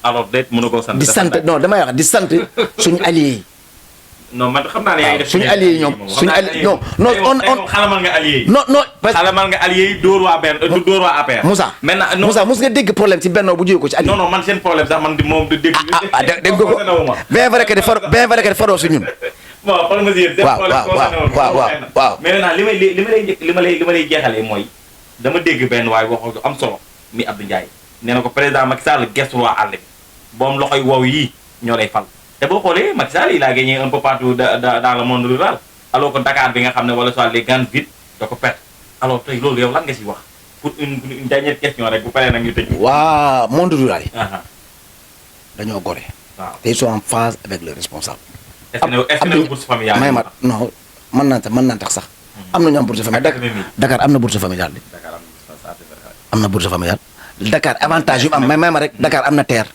alors déet mënu ko sant di sant non damay wax di sant suñu alliés yi. non man xam naa ne yaa ngi def suñu alliés yi ñoom suñu alliés non on xalamal nga alliés yi. non xalamal nga alliés yi dóor waa benn dóor waa APR. Moussa mos nga dégg problème ci Benno bu jógee ko ci alliés. non man seen problème sax man moom du dégg. dégg ko bien vrai que faroo si ñun. bon xool nga si yéen. waaw mais maintenant li ma lay jeexalee mooy dama dégg benn waaye waxoo am solo mi Abdou Ndiaye nee na ko président Macky Sall gestu waa àll bi boom loxoy wow yii ñoo lay fal te boo xoolee Macky Sall il a gagné un peu partout dans le monde rural alors que Dakar bi nga xam ne wala soit les grandes villes da ko perte alors tey loolu yow lan nga si wax pour une dernière question rek bu paree nag ñu tëj. waa monde rural yi. waaw dañoo gore. waaw te ils sont en phase avec le responsable. est-ce que ne bourse familiale may ma non mën naa tax sax. am na ñu am bourse familiale Dakar am na bourse familiale de. am na bourse familiale. Dakar avantage yu am may ma rek Dakar am na terre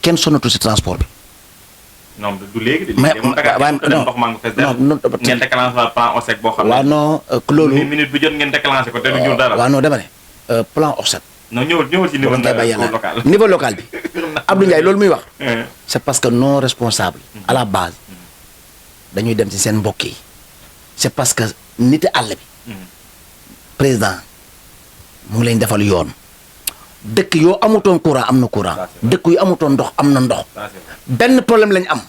kenn sonatu si transport bi. non du léegi de. mais ndox maa ngi fees non ngeen déclenché la plan ORSEC boo xam ne. waaw non loolu minute bu jot ngeen déclenché ko te du jur dara. waaw non dama ne plan ORSEC. non ñëwal ci niveau local. niveau local bi Abdou Ndiaye loolu muy wax. c'est parce que non responsable. à la base dañuy dem ci seen mbokk yi. c'est parce que niti àll bi. président mu ngi leen defal yoon. dëkk yoo amutoon courant am na courant. dëkk yu amutoon ndox am na ndox. benn problème lañ am.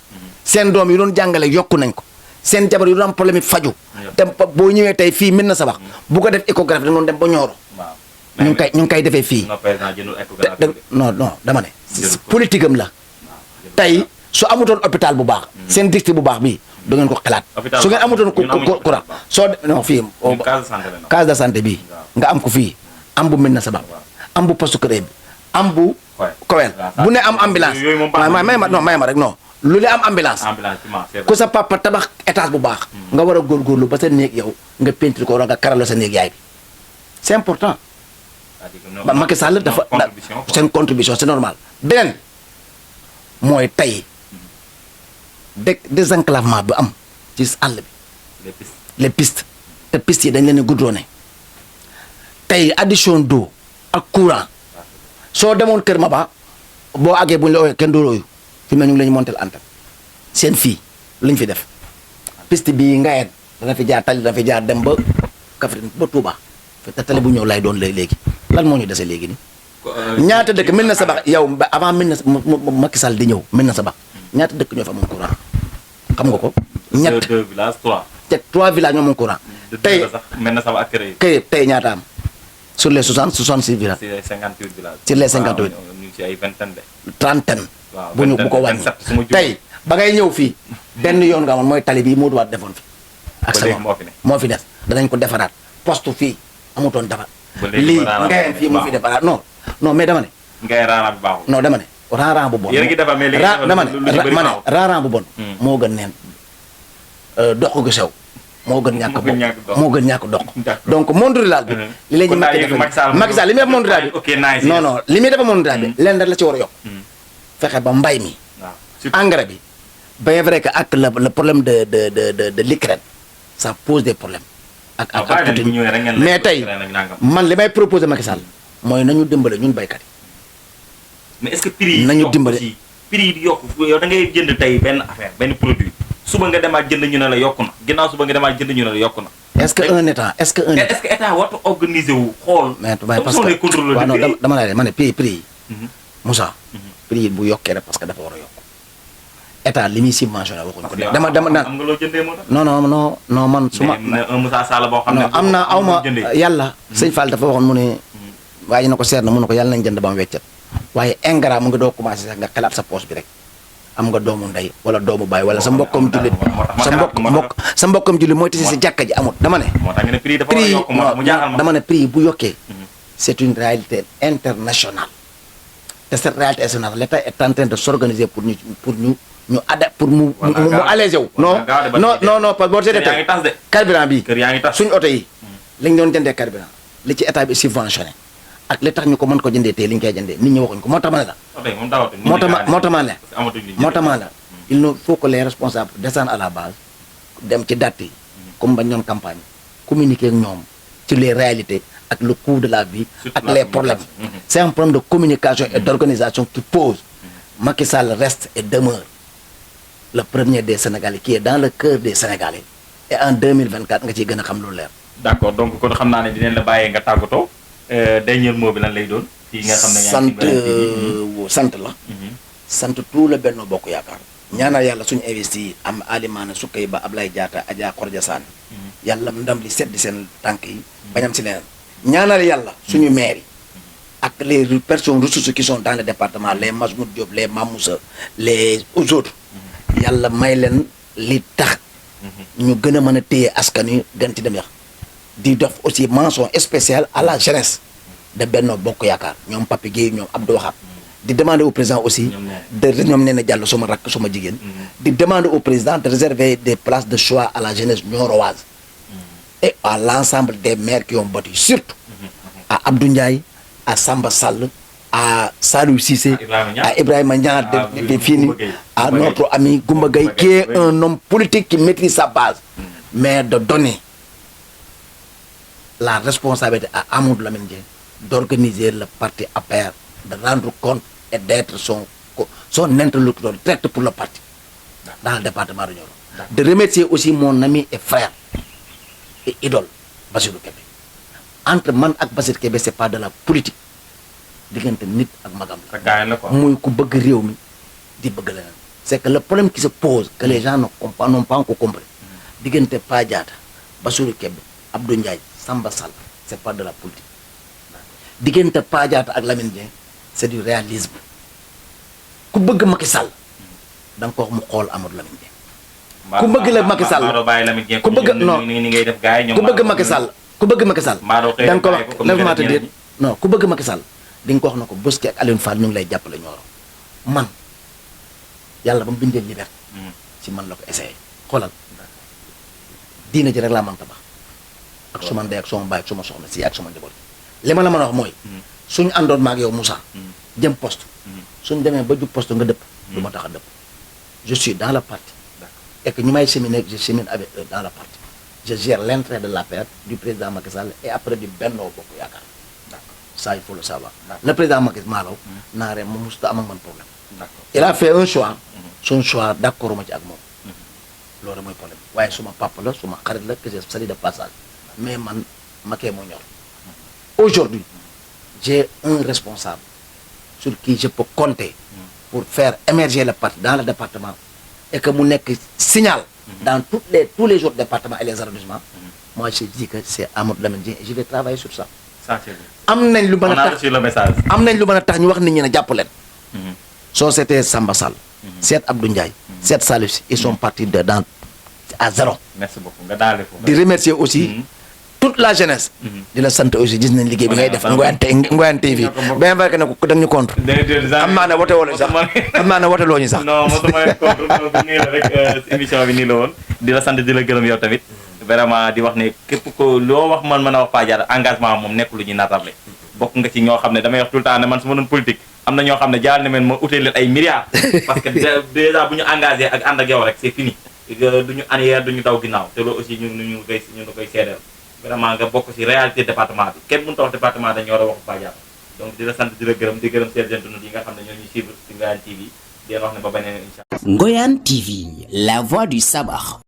seen doom yi doon jàngale yokku nañ ko. seen jabar yu doon am problème yi faju. te boo ñëwee tey fii mën na sabax bu ko def échographie da doon dem ba Nioro. ñu ngi koy defee fii. non dama ne. politique am la. tey su amutoon hôpital bu baax. seen district bu baax bii du ngeen ko xalaat. su ngeen amutoon courant soo non fii. case de santé bii nga am ko fii am bu mën na sabax am bu poste cré bi am bu kowel bu ne am ambulance may ma rek non lu le am ambulance ku sa papa tabax étage bu baax nga war a góorgóorlu ba sa néeg yow nga peinture ko wala nga karalo sa néeg yaay bi c'est important ba Macky Sall dafa seen contribution c'est normal beneen mooy tey désenclavement bi am ci àll bi les pistes te pistes yi dañ leen a goudronné tey addition d'eau ak courant soo demoon Kër Maba boo àggee bu ñu la ooyee kenn doo ooyu fi mu ne ñu ngi la ñu montel antenne seen fii lañ fi def piste bii Ngayeen dana fi jaar tali dana fi jaar dem ba Kaffrine ba Touba te tali bu ñëw lay doon léegi lan moo ñu dese léegi ni ñaata dëkk mel na sabax yow avant mel na Macky Sall di ñëw mel na sabax ñaata dëkk ñoo fa amoon courant xam nga ko. ñett 2 villages 3. te 3 villages ñoo amoon courant. tey mel na sabax ak Kër tey ñaata am. sur les 66 villages. sur les 58 villages. sur les 58 ñu ngi ci ay vingtaine de. trentaine. waaw bu ko wàññi tey ba ngay ñëw fii benn yoon nga amoon mooy tali bii moo duwaat defoon fi. ak sama moo fi des danañ ko defaraat poste fii amutoon defar. lii Ngayeen fii moo fi defaraat non mais dama ne. Ngayeen raaraan bu baaxul. non dama ne raaraan bu bon. yéen a ngi defar mais léegi dama ne raaraan bu bon. moo gën neen dox gu sew. moo gën ñàkk dox donc monde rural bi li la ñu Macky Sall li muy def monde rural bi non li muy def monde rural bi leen rek la ci war a yokk fexe ba mbay mi engrais bi bien vrai que ak le problème de l'Ukraine ça pose des problèmes ak mais tey man li may proposer Macky Sall mooy nañu dimbale ñun baykat yi mais est-ce que prix yi nañu dimbale prix yi yokk yow da ngay jënd tey benn affaire benn produit suba nga demaat jënd ñu ne la yokku na ginnaaw suba nga demaat jënd ñu ne la yokku na. est-ce que état wartu organiser wu xool. mais parce que waaw non dama lay ma ne prix yi. Moussa. prix yi bu yokkee rek parce que dafa war a yokk. état li muy subventionné waxuñ ko. dama am nga loo jëndee moo tax. non man su ma. mais un Moussa Sall boo xam ne. am naa aw ma yàlla. sëñ Fall dafa waxoon mu ne. waaye na ko seet na mu ne ko yàlla nañ jënd ba mu weccet. waaye ingrat mu nga doo commencé sax nga xalaat sa poche bi rek. am nga doomu ndey wala doomu baay wala sa mbokkam jullit sa mbokkam jullit mooy tisi si jàkka ji amut dama ne. moo tax nga ne prix dafa war a yokk mu jaaxal ma dama ne prix bu yokkee. c'est une réalité internationale. te cette réalité internationale l'État est en train de s'organiser pour mu allégé wu. non parce que boo seetee tey carburant bi suñu oto yi. lañ doon jëndee carburant li ci état bi subventionné. ak li tax ñu ko mën ko jëndee tey li ñu koy jëndee nit ñi waxuñ ko moo tax ma ne la. moo tax ma ne la il faut que les responsables descendent à la base dem ci date yi comme bañ doon campagne communiquer ak ñoom ci les réalités ak le coût de la vie ak les problèmes. c'est un problème de communication et d'organisation qui pose. Macky Sall reste et demeure le premier des Sénégalais qui est dans le cœur des Sénégalais et en 2024 nga ciy gën a xam lu leer. d'accord donc kon xam naa ne dinañ la bàyyee nga tàggatoo. dernier mot bi lan lay doon. fii nga xam ne sant la. sant tout le Benno Bokk Yaakaar. ñaanal yàlla suñu investi am Alimana Soukey Ba Ablaye Diatta Adja Khordia Sane. yàlla ndam li sedd seen tànk yi. bañam si leneen ñaanal yàlla suñu maire yi ak les personnes ressources qui sont dans le département les Masmoud Diop les Mamoussa les autres yàlla may leen li tax ñu gën a mën a téye askan wi gën ci dem yax di def aussi mention spéciale à la jeunesse de Benno Bokk Yaakaar ñoom Papi Gueye ñoom Abdou Wahab di demander au président aussi ñoom nee na jàll suma rakk suma jigéen di demander au président de réserver des places de choix à la jeunesse nioroise et à l'ensemble des maires qui ont battu surtout à Abdou Ndiaye à Samba Sall à Salou Cissé à Ibrahima Niang de Fini à notre ami Goumba Gaye qui est un homme politique qui maîtrise sa base mais de donner la responsabilité à Amadou Lamine Dieng d'organiser le parti APR, de rendre compte et d'être son interlocuteur direct pour le parti dans le département de Nioro. De remercier aussi mon ami et frère et idole, Bassirou Kébé. Entre man ak Bassirou Kébé, c'est pas de la politique. Diggante nit ak magam la. Muy ku bëgg réew mi di bëgg leneen. C'est que le problème qui se pose, que les gens n'ont pas encore compris. Diggante Pa Diatta, Bassirou Kébé, Abdou Ndiaye, Samba Sall, c'est pas de la politique. Diggante Pa Diatta ak Lamine Dieng c'est du réalisme ku bëgg Macky Sall da nga ko wax mu xool Amadou Lamine Dieng ku bëgg la Macky Sall ku bëgg non ku bëgg Macky Sall ku bëgg Macky Sall da nga ko wax lèvement te dire non ku bëgg Macky Sall di nga ko wax na ko Bosquet ak Alioune Fall ñu ngi lay jàppale Nioro man yàlla ba mu bindee liberté ci man la ko essayé xoolal diina ji rek laa mënta bax ak suma ndey ak suma baay ak suma soxna si ak suma njaboot li ma la mën a wax mooy suñu àndoon maag yow Moussa jëm poste suñu demee ba jub poste nga dëpp du ma tax a dëpp je suis dans le parti et que ñu may cheminer je chemine avec eux dans le parti je gère l'entrée de l'APR du président Macky Sall et après du Benno Bokk Yaakaar ça il faut le savoir le président Macky Malaw naaree ma musuta am ak man problème il a fait un choix son choix d'accord ma ci ak moom loolu mooy problème waaye suma papa la suma xarit la que je salue de passage mais man Macky moo ñor aujourd'hui j'ai un responsable sur qui je peux compter pour faire émerger le parti dans le département et que mu nekk signal dans tous les autres départements et les arrondissements moi je dis que c'est Amadou Lamine Dieng et je vais travailler sur ça am nañ lu mën a tax am nañ lu mën a tax ñu wax nit ñi ne jàpp leen soo seetee Samba Sall seet Abdou Ndiaye seet Salif si ils sont partis de dans à zéro. Merci beaucoup nga daale foofu di remercier aussi toute la jeunesse. di la sant aussi gis nañ liggéey bi ngay def Ngoyane TV bien vrai que ne ko da ñu contre. xam naa ne wote woo sax xam naa ne wote loo ñu sax. non mosuma leen contre donc nii la rek émission bi nii la woon di la sant di la gërëm yow tamit vraiment di wax ne képp ko loo wax man mën a wax Pa Diatta engagement moom nekk lu ñuy naatable bokk nga ci ñoo xam ne damay wax tout le temps ne man su ma doon politique am na ñoo xam ne jaar na men ma utee leen ay milliards parce que déjà bu ñu engagé ak ànd ak yow rek c'est fini duñu arrière duñu daw ginnaaw te loolu aussi ñu koy seedeel vraiment nga bokk ci réalité département bi kenn mënut a wax département dañu war a wax Pa Diatta donc di la sant di la gërëm di gërëm seen internet yi nga xam ne ñoo ñu suivre ci Ngoyane TV di leen wax ne ba beneen incha Allah. Ngoyane TV, la voix du sabar.